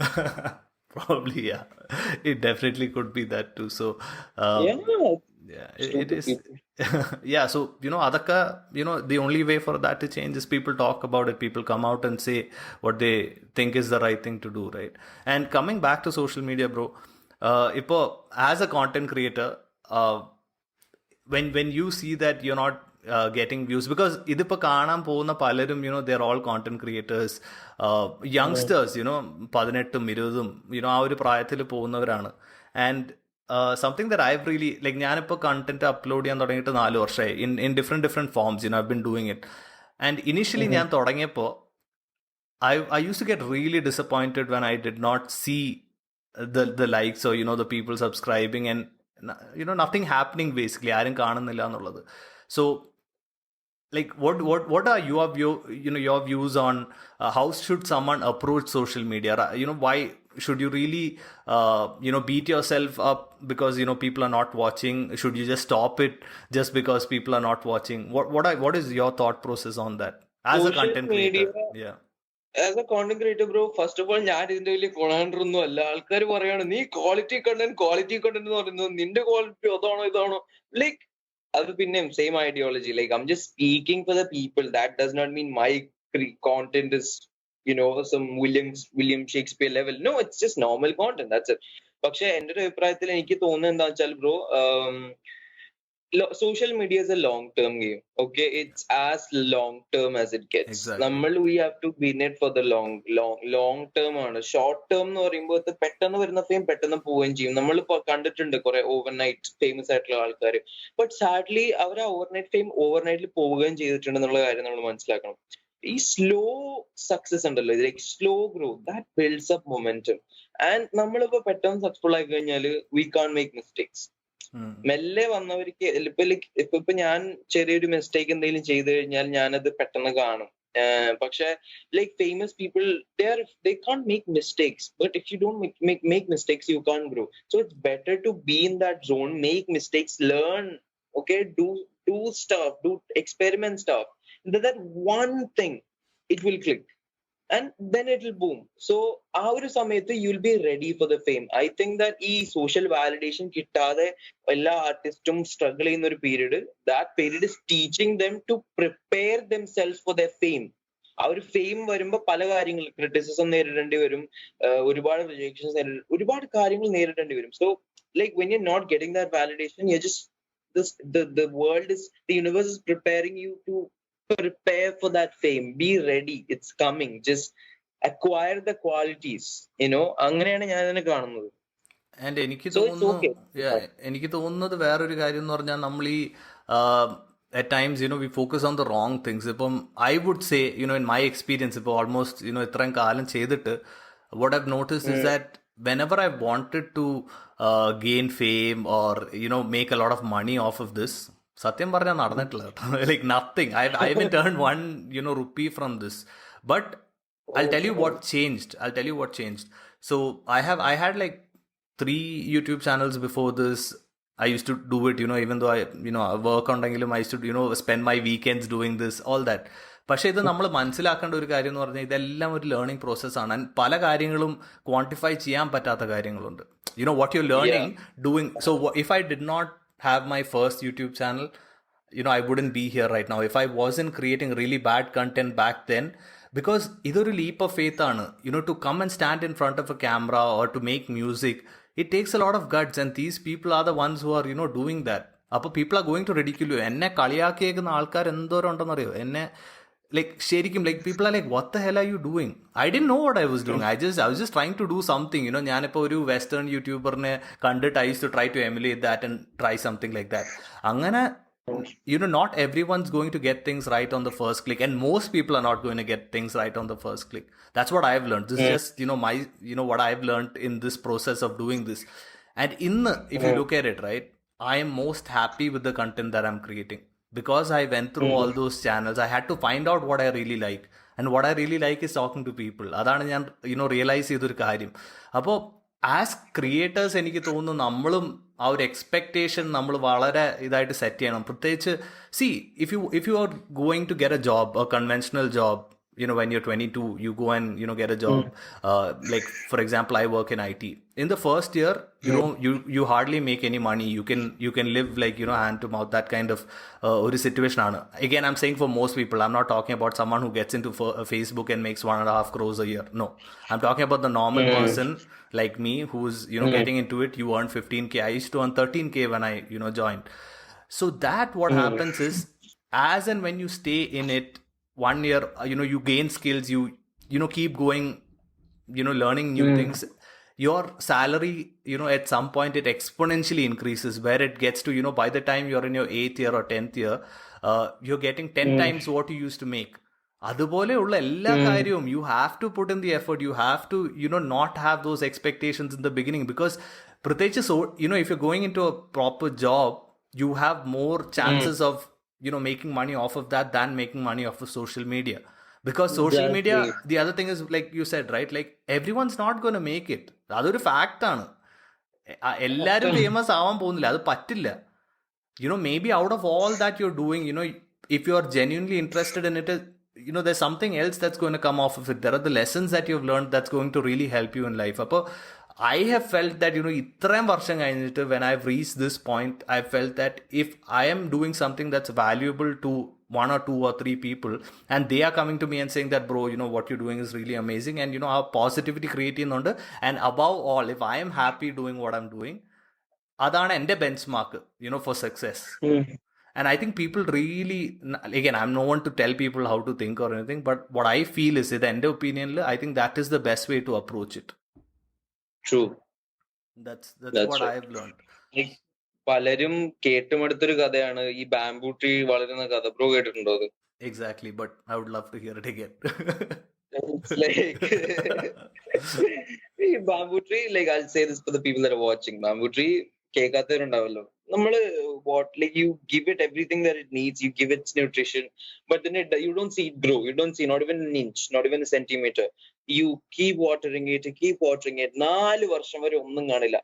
Probably, yeah. It definitely could be that too. So, yeah, it is. Yeah, so adaka, the only way for that to change is people talk about it. People come out and say what they think is the right thing to do, right? And coming back to social media, bro, ipo as a content creator, when you see that you're not getting views, because ഇതിപ്പോ കാണാൻ പോകുന്ന പലരും they're all content creators, youngsters, 18 20 ആ ഒരു പ്രായത്തിൽ പോകുന്നവരാണ്. And something that I've really like, ഞാനിപ്പോൾ content upload ചെയ്യാൻ തുടങ്ങിയിട്ട് 4 വർഷമായി in different forms. I've been doing it. And initially ഞാൻ തുടങ്ങിയപ്പോൾ I used to get really disappointed when I did not see the likes or the people subscribing and nothing happening basically. ആരും കാണുന്നില്ല എന്നുള്ളത്. So like what are your views on how should someone approach social media? Why should you really beat yourself up because people are not watching? Should you just stop it just because people are not watching? What is your thought process on that as social a content creator? Yeah, as a content creator, bro, first of all ഞാൻ ഇതിന്റെ വലിയ കൊണാണ്ടർ ഒന്നും അല്ല. ആൾക്കാർ പറയാണ് നീ quality content എന്ന് പറയുന്നത്, നിന്റെ ക്വാളിറ്റി അതാണോ ഇതാണോ? ലൈക്ക് അത് പിന്നെയും same ideology. Like I'm just speaking for the people. That does not mean my content is some William Shakespeare level. No, it's just normal content, that's it. പക്ഷെ എൻ്റെ ഒരു അഭിപ്രായത്തിൽ എനിക്ക് തോന്നുന്നത് എന്താ വെച്ചാൽ bro, social media is a long term game. Okay, it's as long term as it gets. We have to be in it for the long term ആണ്. Short term എന്ന് പറയുമ്പോൾ പെട്ടെന്ന് വരുന്ന ഫെയിം പെട്ടെന്ന് പോവുകയും ചെയ്യും. നമ്മൾ കണ്ടിട്ടുണ്ട് കുറെ ഓവർനൈറ്റ് ഫേമസ് ആയിട്ടുള്ള ആൾക്കാർ. ബട്ട് സാഡ്ലി അവർ ആ ഓവർനൈറ്റ് ഫെയിം ഓവർനൈറ്റിൽ പോവുകയും ചെയ്തിട്ടുണ്ടെന്നുള്ള കാര്യം നമ്മൾ മനസ്സിലാക്കണം. ഈ സ്ലോ സക്സസ് ഉണ്ടല്ലോ, like slow growth, that builds up momentum. And നമ്മളിപ്പോ പെട്ടെന്ന് സക്സസ്ഫുൾ ആയി കഴിഞ്ഞാൽ വി കാൺ മേക്ക് മിസ്റ്റേക്സ്. മെല്ലെ വന്നവർക്ക് ഇപ്പൊ ഞാൻ ചെറിയൊരു മിസ്റ്റേക്ക് എന്തെങ്കിലും ചെയ്തു കഴിഞ്ഞാൽ ഞാനത് പെട്ടെന്ന് കാണും. പക്ഷെ like famous people they can't make mistakes, but if you don't make mistakes you can't grow. So it's better to be in that zone, make mistakes, learn, okay, do stuff, do experiment stuff. That one thing, it will click and then it will boom. So ആ ഒരു സമയത്ത് you will be ready for the fame. I think that ഈ social validation കിട്ടാതെ എല്ലാ ആർട്ടിസ്റ്റും struggle ചെയ്യുന്ന ഒരു period, that period is teaching them to prepare themselves for their fame. ആ ഒരു ഫെയിം വരുമ്പോ പല കാര്യങ്ങൾ, ക്രിറ്റിസിസം നേരിടേണ്ടി വരും, ഒരുപാട് റിജക്ഷൻസ് ഒരുപാട് കാര്യങ്ങൾ നേരിടേണ്ടി വരും. So like when you're not getting that validation, you're just the world is, the universe is preparing you to prepare for that fame. Be ready, it's coming. Just acquire the qualities, അങ്ങനെയാണ് ഞാൻ അതിനെ കാണുന്നത്. And എനിക്ക് തോന്നുന്നത് വേറൊരു കാര്യം എന്ന് പറഞ്ഞാൽ നമ്മൾ ഈ at times we focus on the wrong things. ഇപ്പം I would say in my experience ഇപ്പോൾ ഓൾമോസ്റ്റ് ഇത്രയും കാലം ചെയ്തിട്ട് what I've noticed is that whenever I wanted to gain fame or make a lot of money off of this, സത്യം പറഞ്ഞാൽ നടന്നിട്ടില്ല കേട്ടോ. Like nothing. I haven't earned one rupee from this. But I'll tell you what changed. So I had like 3 YouTube channels before this. I used to do it, even though I work on Dangilum, I used to, spend my weekends doing this, all that. പക്ഷേ ഇത് നമ്മൾ മനസ്സിലാക്കേണ്ട ഒരു കാര്യം എന്ന് പറഞ്ഞാൽ ഇതെല്ലാം ഒരു ലേണിംഗ് പ്രോസസ്സാണ്. ആൻഡ് പല കാര്യങ്ങളും ക്വാണ്ടിഫൈ ചെയ്യാൻ പറ്റാത്ത കാര്യങ്ങളുണ്ട്. What you learning doing. So if I did not have my first YouTube channel, I wouldn't be here right now. If I wasn't creating really bad content back then, because idoru leap of faith aanu, to come and stand in front of a camera or to make music, it takes a lot of guts, and these people are the ones who are, doing that. Appo people are going to ridicule you. Enne kaliyakekkunna aalkar endoram undennu ariyo. Enne like sherikum, like people are like, what the hell are you doing? I didn't know what I was doing. I was just trying to do something. ഞാനിപ്പോൾ ഒരു western യൂട്യൂബറിനെ കണ്ടിട്ട് I used to try to emulate that and try something like that. അങ്ങനെ not everyone's going to get things right on the first click, and most people are not going to get things right on the first click. That's what I've learned. This is just my what I've learned in this process of doing this. And if you look at it, right, I am most happy with the content that I'm creating. Because I went through all those channels, I had to find out what I really like. And what I really like is talking to people. അതാണ് ഞാൻ realise ചെയ്തൊരു കാര്യം. അപ്പോൾ as creators എനിക്ക് തോന്നുന്നു നമ്മളും ആ ഒരു എക്സ്പെക്ടേഷൻ നമ്മൾ വളരെ ഇതായിട്ട് സെറ്റ് ചെയ്യണം. പ്രത്യേകിച്ച് if you are going to get a job, a conventional job, when you're 22, you go and get a job. Like for example, I work in IT. In the first year, you hardly make any money. You can live like hand to mouth, that kind of ഒരു situation ആണ്. Again, I'm saying for most people. I'm not talking about someone who gets into Facebook and makes 1.5 crores a year. No, I'm talking about the normal person like me who's getting into it. You earn 15k. I used to earn 13k when I joined. So that what happens is, as and when you stay in it 1 year, you gain skills, you keep going, learning new things. Your salary, at some point it exponentially increases, where it gets to, by the time you're in your 8th year or 10th year, you're getting 10 times what you used to make. അതുപോലെയുള്ള എല്ലാ കാര്യവും you have to put in the effort. You have to, not have those expectations in the beginning, because പ്രത്യേകിച്ച് if you're going into a proper job, you have more chances of making money off of that than making money off of social media. Because social media, the other thing is, like you said, right, like everyone's not going to make it. അതൊരു fact ആണ്. എല്ലാവരും famous ആവാൻ പോകുന്നില്ല, അത് പറ്റില്ല. Maybe out of all that you're doing, if you're genuinely interested in it, there's something else that's going to come off of it. There are the lessons that you've learned that's going to really help you in life. അപ്പോൾ I have felt that, ഇത്രയും വർഷം കഴിഞ്ഞിട്ട്, when I've reached this point, I felt that if I am doing something that's valuable to 1 or 2 or 3 people, and they are coming to me and saying that, bro, what you're doing is really amazing, and our positivity create ചെയ്യുന്നുണ്ട്, and above all, if I am happy doing what I'm doing, അതാണ് എൻ്റെ benchmark, for success. And I think people really, again, I'm no one to tell people how to think or anything, but what I feel is, in എൻ്റെ opinion, I think that is the best way to approach it. True. That's what right. I've learned. പലരും കേട്ടുമെടുത്തൊരു കഥയാണ് ഈ bamboo tree വളരുന്ന കഥ. Bro കേട്ടിട്ടുണ്ടോ അത്? Exactly, but I would love to hear it again. It's like bamboo tree, like I'll say this for the people that are watching. Bamboo tree കേൾക്കാത്തവരുണ്ടാവല്ലോ. നമ്മള് you give it everything that it needs, you give it nutrition, but then you don't see it grow. You don't see not even an inch, not even a centimeter. You keep watering it. 4 വർഷം വരെ ഒന്നും കാണില്ല.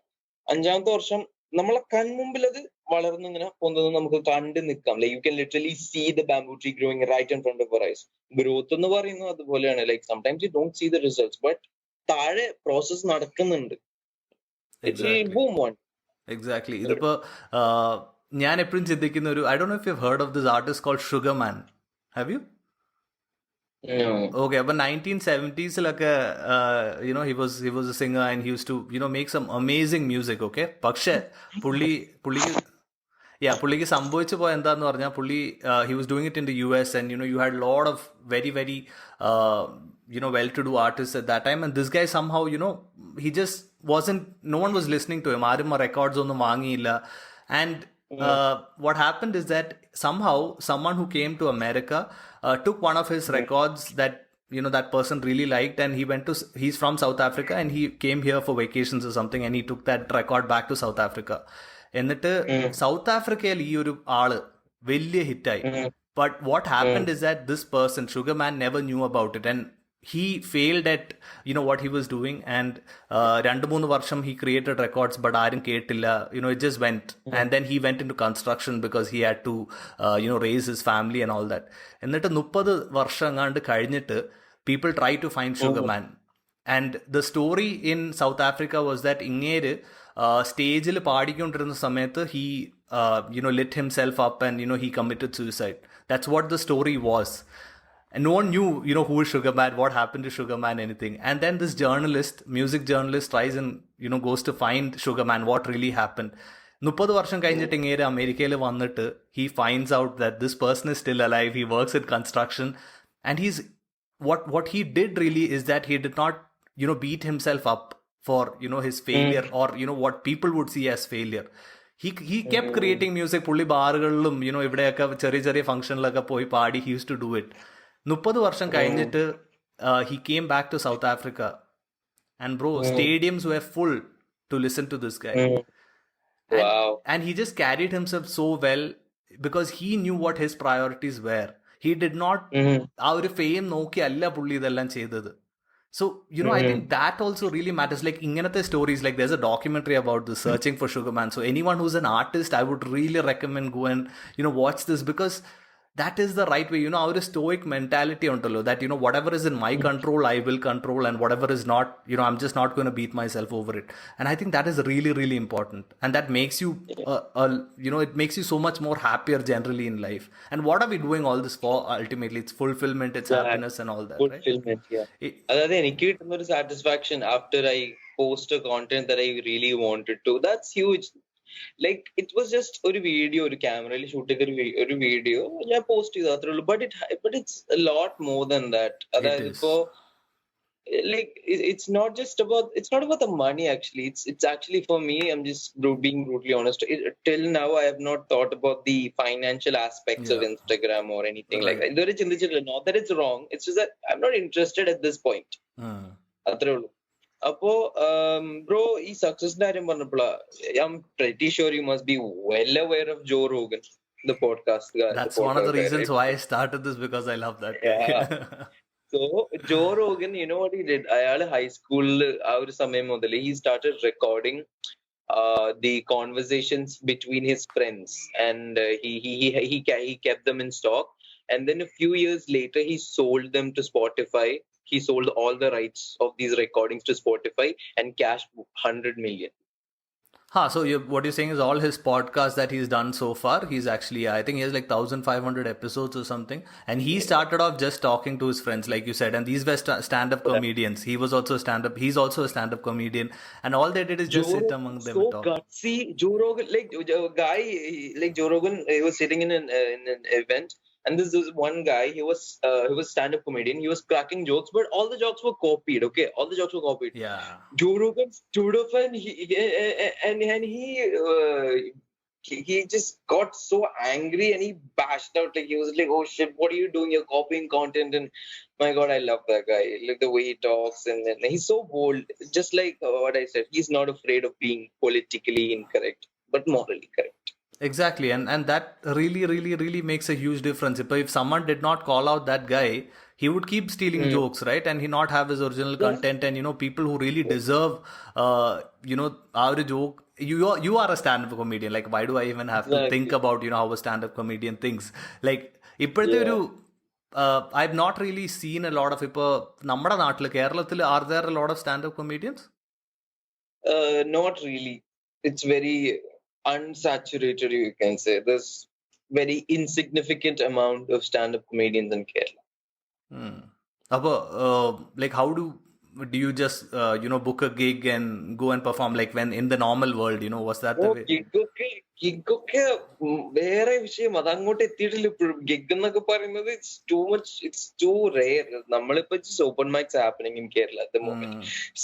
5ാമത്തെ വർഷം നമ്മളെ കൺമുമ്പിൽ അത് വളർന്ന് ഇങ്ങനെ പോകുന്നത് നമുക്ക് കണ്ടു നിൽക്കാം. Like you can literally see the bamboo tree growing right in front of your eyes. Growth എന്ന് പറയുന്നത് അതുപോലെയാണ്. Like sometimes you don't see the results, but താഴെ പ്രോസസ് നടക്കുന്നുണ്ട്. Exactly. ഇതിപ്പോ ഞാൻ എപ്പോഴും ചിന്തിക്കുന്ന ഒരു, I don't know if you've heard of this artist called Sugarman. Have you? No. Okay, but 1970s he was a singer, and he used to make some amazing music. Okay, പക്ഷേ പുള്ളിക്ക് സംഭവിച്ചു പോയ എന്താന്ന് പറഞ്ഞാൽ, he was doing it in the US, and you had a lot of very very well-to-do artists at that time, and this guy somehow he just wasn't, no one was listening to him. ആരും records ഒന്നും വാങ്ങിയില്ല. And what happened is that somehow someone who came to America took one of his records that that person really liked, and he's from South Africa, and he came here for vacations or something, and he took that record back to South Africa. എന്നിട്ട് south ആഫ്രിക്കയിൽ ഈ ഒരു ആള് വലിയ ഹിറ്റായി. But what happened is that this person, Sugarman, never knew about it, and he failed at what he was doing, and 2-3 വർഷം he created records but ആരും കേട്ടില്ല. It just went, and then he went into construction because he had to raise his family and all that. എന്നിട്ട് 30 വർഷം എങ്ങാണ്ട് കഴിഞ്ഞിട്ട് people try to find Sugarman. And the story in South Africa was that ഇങ്ങേര് സ്റ്റേജിൽ പാടിക്കൊണ്ടിരുന്ന സമയത്ത് he lit himself up and he committed suicide. That's what the story was. And no one knew, who is Sugarman, what happened to Sugarman, anything. And then this music journalist tries and, goes to find Sugarman, what really happened. 30 വർഷം കഴിഞ്ഞിട്ട് ഇങ്ങേര് അമേരിക്കയിൽ വന്നിട്ട് he finds out that this person is still alive, he works in construction, and what he did really is that he did not, beat himself up for, his failure or, what people would see as failure. He kept creating music. പുള്ളി ബാറുകളിലും ഇവിടെയൊക്കെ ചെറിയ ചെറിയ ഫംഗ്ഷനിലൊക്കെ പോയി പാടി. he used to do it. 30 വർഷം കഴിഞ്ഞിട്ട് he came back to South Africa, and bro, stadiums were full to listen to this guy. Wow. And he just carried himself so well because he knew what his priorities were. He did not ആ ഒരു fame നോക്കി അല്ല പുള്ളി ഇതെല്ലാം ചെയ്തത്. So, I think that also really matters. Like, inganate stories, like there's a documentary about this, Searching for Sugarman. So anyone who's an artist, I would really recommend go and, watch this, because that is the right way. Our stoic mentality untalo, that, whatever is in my control, I will control, and whatever is not, I'm just not going to beat myself over it. And I think that is really, really important. And that makes you, it makes you so much more happier generally in life. And what are we doing all this for? Ultimately, it's fulfillment, it's happiness and all that, fulfillment, right? Adade enikku kittunna satisfaction after I post a content that I really wanted to. That's huge. Like, it was just a video, a camera shoot a video, I post it, but it's a lot more than that. Like, it's not about the money. Actually, it's actually, for me, I'm just being brutally honest, till now I have not thought about the financial aspects of Instagram or anything like that. Not that it's wrong, it's just that I'm not interested at this point. അപ്പോ bro, ഈ സക്സസിന്റെ കാര്യം പറഞ്ഞപ്പോഴാ, I'm pretty sure you must be well aware of Joe Rogan, the podcast guy. That's one of the reasons why I started this, because I love that guy. So Joe Rogan, you know what he did? അയാള് ഹൈസ്കൂളിൽ ആ ഒരു സമയം മുതൽ he started recording the conversations between his friends, and he kept them in stock, and then a few years later he sold them to Spotify. He sold all the rights of these recordings to Spotify and cashed 100 million. So what you're saying is all his podcasts that he's done so far, he's actually, I think he has like 1,500 episodes or something, and he started off just talking to his friends, like you said, and these were stand-up comedians. He was also he's also a stand-up comedian, and all they did is just sit among them and talk. Gutsy. Joe Rogan, like a guy like Joe Rogan, he was sitting in an event, and this one guy, he was stand-up comedian. He was cracking jokes, but all the jokes were copied. Okay, all the jokes were copied. Yeah. Joe Rogan stood up and he just got so angry, and he bashed out, like he was like, "Oh shit, what are you doing? You're copying content." And my God, I love that guy. Like the way he talks, and he's so bold. Just like what I said, he's not afraid of being politically incorrect, but morally correct. Exactly, and that really, really, really makes a huge difference. If someone did not call out that guy, he would keep stealing jokes, right? And he not have his original content. And people who really deserve, our joke. You are a stand-up comedian. Like, why do I even have to think about how a stand-up comedian thinks? Like, I've not really seen a lot of നമ്മുടെ നാട്ടിൽ കേരളത്തിൽ, are there a lot of stand-up comedians? Not really. It's very unsaturated, you can say. There's very insignificant amount of stand-up comedians in Kerala. Like, how do you just book a gig and go and perform, like when in the normal world, was that the way? Gig ഒക്കെ വേറെ വിഷയം, അത് അങ്ങോട്ട് എത്തിയിട്ടില്ല ഇപ്പോഴും. Gig എന്നൊക്കെ പറയുന്നത് it's too rare. നമ്മളിപ്പോ open mics happening in Kerala at the moment.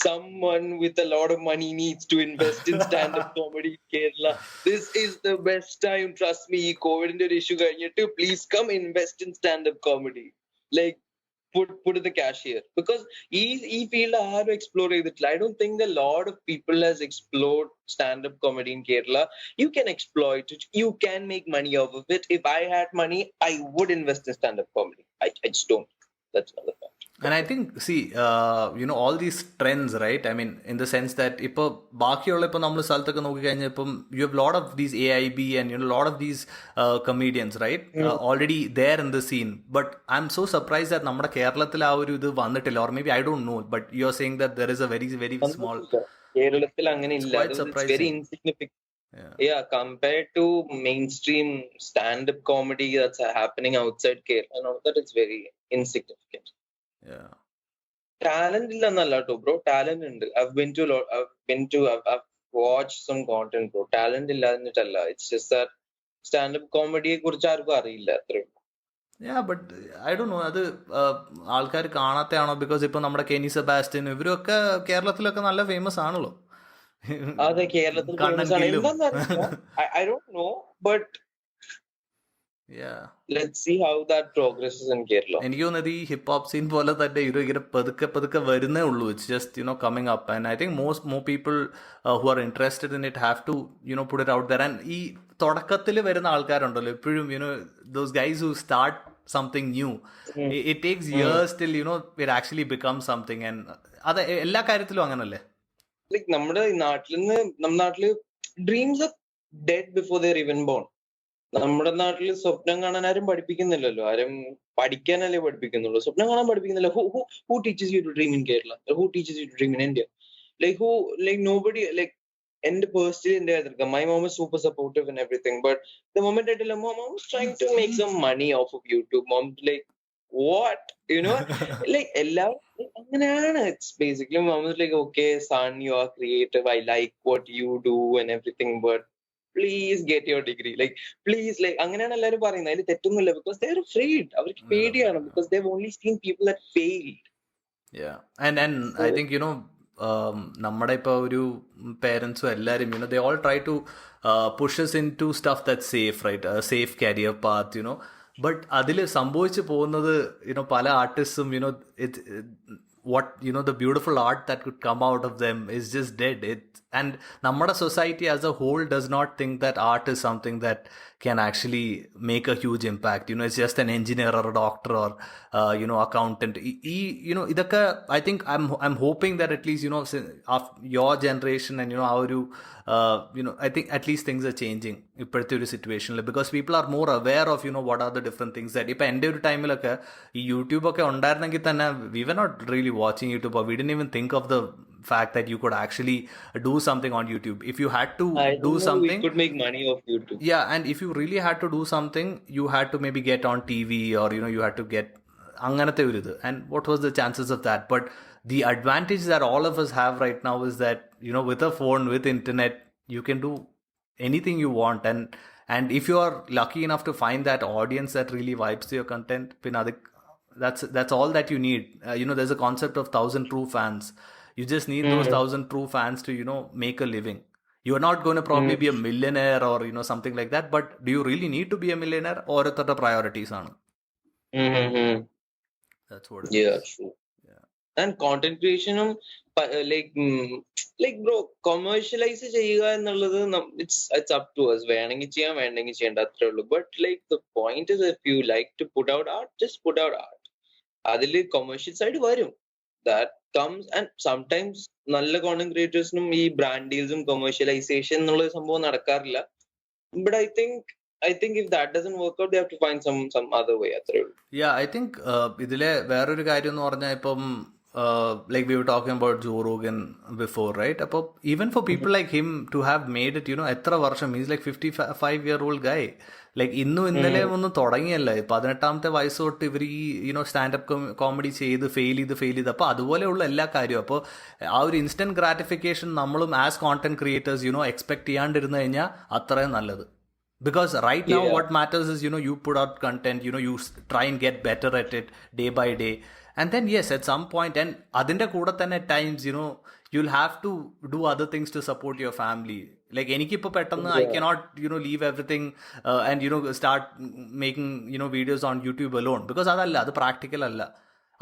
Someone with a lot of money needs to invest in stand-up comedy in Kerala. This is the best time, trust me. COVID-ന്റെ ഒരു issue കഴിഞ്ഞിട്ട് please come invest in stand-up comedy. Like, put the cash here, because ഈ field ആരും explore ചെയ്തിട്ടില്ല. I don't think a lot of people has explored stand-up comedy in Kerala. You can exploit it. You can make money off of it. If I had money, I would invest in stand-up comedy. I just don't. That's another fact. And I think, see, all these trends, right? I mean, in the sense that you have a lot of these AIB and a lot of these comedians, right? Already there in the scene. But I'm so surprised that നമ്മുടെ കേരളത്തിൽ ആ ഒരു ഇത് വന്നിട്ടില്ല. Or maybe I don't know. But you're saying that there is a very, very small. കേരളത്തിൽ അങ്ങനെ It's ഇല്ല. quite It's very surprising. insignificant. Yeah. Yeah, compared to mainstream stand-up comedy that's happening outside Kerala and all that, it's very insignificant. Yeah. Talent illa nalla to bro. Talent ഉണ്ട്. I've watched some content, bro. Talent illa എന്നിട്ടല്ല. It's just that stand-up comedy കുറിച്ച് ആർക്കും അറിയില്ല അത്രേ. Yeah, but I don't know, അത് ആൾക്കാർ കാണാത്തയാണോ? Because ഇപ്പൊ നമ്മുടെ Kenny Sebastian ഇവരൊക്കെ കേരളത്തിലൊക്കെ നല്ല ഫേമസ് ആണല്ലോ. അതെ, കേരളത്തിൽ famous ആണ്. എന്താന്ന് അറിയില്ല. I don't know, but yeah, let's see how that progresses in Kerala. എനിക്ക് തോന്നുന്നത് ഈ ഹിപ്പ് ഹോപ്പ് സീൻ പോലെ തന്നെ ഇങ്ങനെ പതുക്കെ പതുക്കെ വരുന്നേ ഉള്ളൂ. It's just coming up. And I think more people who are interested in it have to put it out there. And ഈ തുടക്കത്തിൽ വരുന്ന ആൾക്കാരുണ്ടല്ലോ എപ്പോഴും those guys who start something new, it takes years till it actually become something. And അത് എല്ലാ കാര്യത്തിലും അങ്ങനല്ലേ? Like നമ്മുടെ നാട്ടില് dreams are dead before they are even born. നമ്മുടെ നാട്ടിൽ സ്വപ്നം കാണാൻ ആരും പഠിപ്പിക്കുന്നില്ലല്ലോ. ആരും പഠിക്കാനല്ലേ പഠിപ്പിക്കുന്നുള്ളൂ, സ്വപ്നം കാണാൻ പഠിപ്പിക്കുന്നില്ല. Who teaches you to dream in Kerala? Who teaches you to dream in India? Nobody, എന്റെ പേഴ്സണലി എന്റെ എതിർക്കാം. My mom is super supportive and everything, but the moment I tell her, mom is trying to make some money off of YouTube, mom's like, what? എല്ലാവരും അങ്ങനെയാണ്. It's basically mom is like, okay son, you are creative, I like what you do and everything, but please get your degree, please, അങ്ങനെയാണ് എല്ലാവരും പറയുന്നത്. അതിൽ തെറ്റൊന്നുമില്ല. Because they're afraid, അവർക്ക് പേടിയാണ്. Because they've only seen people that failed. Yeah, and I think നമ്മുടെ ഇപ്പോൾ ഒരു പേരൻസും എല്ലാവരും they all try to push us into stuff that's safe, right? A safe career path, but അതിൽ സംഭവിച്ചു പോകുന്നത് പല ആർട്ടിസ്റ്റും what the beautiful art that could come out of them is just dead. And നമ്മുടെ society as a whole does not think that art is something that can actually make a huge impact. It's just an engineer or a doctor or accountant. ഇതൊക്കെ I think I'm hoping that at least of your generation and our I think at least things are changing ഇപ്പോഴത്തെ ഒരു സിറ്റുവേഷനിൽ, because people are more aware of what are the different things that ഇപ്പൊ എൻ്റെ ഒരു ടൈമിലൊക്കെ ഈ YouTube ഒക്കെ ഉണ്ടായിരുന്നെങ്കിൽ തന്നെ we were not really watching YouTube, or we didn't even think of the fact that you could actually do something on YouTube. If you had to do something, we could make money off YouTube. Yeah, and if you really had to do something, you had to maybe get on TV, or you had to get anganathe oru idu. And what was the chances of that? But the advantage that all of us have right now is that with a phone, with internet, you can do anything you want. And if you are lucky enough to find that audience that really vibes to your content, that's all that you need. There's a concept of 1,000 true fans. You just need those 1,000 true fans to make a living. You're not going to probably be a millionaire or something like that, but do you really need to be a millionaire? Or the priorities are? That's what it is. True. Yeah. And content creation bro, commercialize ചെയ്യുക എന്നുള്ളത് it's up to us. വേണമെങ്കിൽ ചെയ്യാം, വേണ്ടെങ്കിൽ ചെയ്യേണ്ട, അത്രേ ഉള്ളൂ. But the point is, if you like to put out art, just put out art. അതിൽ commercial side വരും. That comes, and sometimes നല്ല content creatorsനും ഈ brand dealsum commercialization എന്നുള്ള സംഭവം നടക്കാറില്ല. But I think if that doesn't work out, they have to find some other way. അത്രേ ഉള്ളൂ. Yeah, I think ഇതിലെ വേറൊരു കാര്യം എന്ന് പറഞ്ഞാൽ ഇപ്പം like we were talking about Joe Rogan before, right? Even for people like him to have made it, എത്ര വർഷം, he's like 55-year-old guy. ഇന്നലെ ഒന്നും തുടങ്ങിയല്ല, 18ാമത്തെ വയസ്സ് തൊട്ട് ഇവർ ഈ സ്റ്റാൻഡപ്പ് കോമഡി ചെയ്ത് ഫെയിൽ ചെയ്ത് അപ്പോൾ അതുപോലെയുള്ള എല്ലാ കാര്യവും. അപ്പോൾ ആ ഒരു ഇൻസ്റ്റന്റ് ഗ്രാറ്റിഫിക്കേഷൻ നമ്മളും ആസ് കോണ്ടന്റ് ക്രിയേറ്റേഴ്സ് എക്സ്പെക്ട് ചെയ്യാണ്ടിരുന്നു കഴിഞ്ഞാൽ അത്രയും നല്ലത്. Because right now what matters is you put out content, you try and get better at it day by day. And then yes, at some point, and adinte kuda than at times you'll have to do other things to support your family. Like enikippo pettannu I cannot leave everything and start making videos on YouTube alone, because adalla, adu practical alla.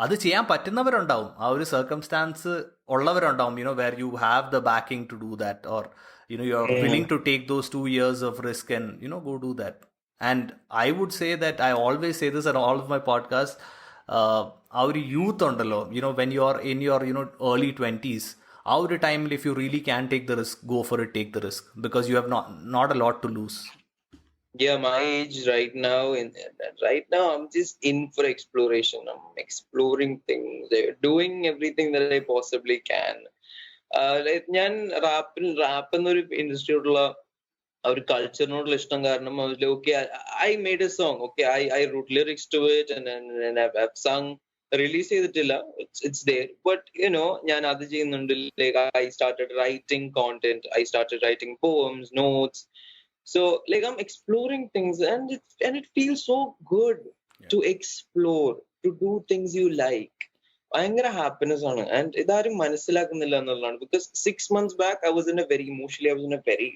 അത് ചെയ്യാൻ പറ്റുന്നവരുണ്ടാവും, ആ ഒരു circumstances ഉള്ളവരുണ്ടാവും, where you have the backing to do that, or you're willing to take those 2 years of risk and go do that. And I would say that I always say this at all of my podcasts, ആ ഒരു youth ഉണ്ടല്ലോ, when you are in your early 20s, ആ ഒരു ടൈമിൽ if you really can take the risk, go for it, take the risk, because you have not a lot to lose. Yeah, my age right now I'm just in for exploration. I'm exploring things, doing everything that I possibly can. ഞാൻ rap എന്നൊരു ഇൻഡസ്ട്രിയോടുള്ള ഒരു കൾച്ചറിനോടുള്ള ഇഷ്ടം കാരണം okay I made a song, okay I wrote lyrics to it and I sung, release ചെയ്തിട്ടില്ല, it's there, but ഞാൻ അത് ചെയ്യുന്നുണ്ട്. Like I started writing content, I started writing poems, notes. So like I'm exploring things, and it feels so good to explore, to do things you like. ഭയങ്കര happiness ആണ്. And ഇതാരും മനസ്സിലാക്കുന്നില്ല എന്നുള്ളതാണ്. Because 6 months back I was in a very emotionally, I was in a very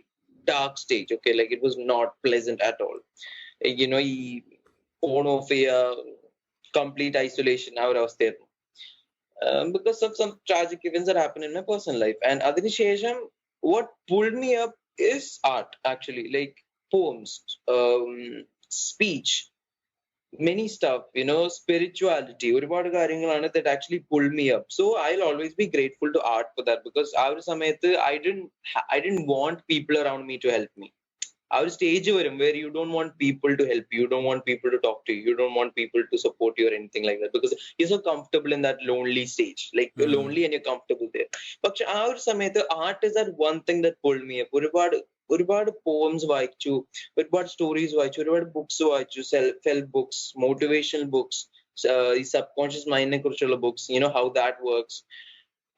dark stage. Okay, like it was not pleasant at all. ഈ phone off ചെയ്യുക, complete isolation, ആ ഒരു അവസ്ഥയായിരുന്നു. Because of some tragic events that happened in my personal life. And അതിനുശേഷം what pulled me up is art, actually, like poems, speech, many stuff, spirituality, ഒരുപാട് കാര്യങ്ങളാണ് that actually pulled me up. So I'll always be grateful to art for that, because ആ ഒരു സമയത്ത് I didn't want people around me to help me. ആ ഒരു stage വരും where you don't want people to help you, you don't want people to talk to you, you don't want people to support you or anything like that, because you're so comfortable in that lonely stage, like you're lonely and you're comfortable there. പക്ഷെ ആ ഒരു സമയത്ത് art is that one thing that pulled me up. ഒരുപാട് poems വായിച്ചു, ഒരുപാട് stories വായിച്ചു, ഒരുപാട് books വായിച്ചു, self help books, motivational books, ഈ സബ് കോൺഷ്യസ് മൈൻഡിനെ കുറിച്ചുള്ള ബുക്സ്, ഹൗ ദാറ്റ് വർക്ക്സ്.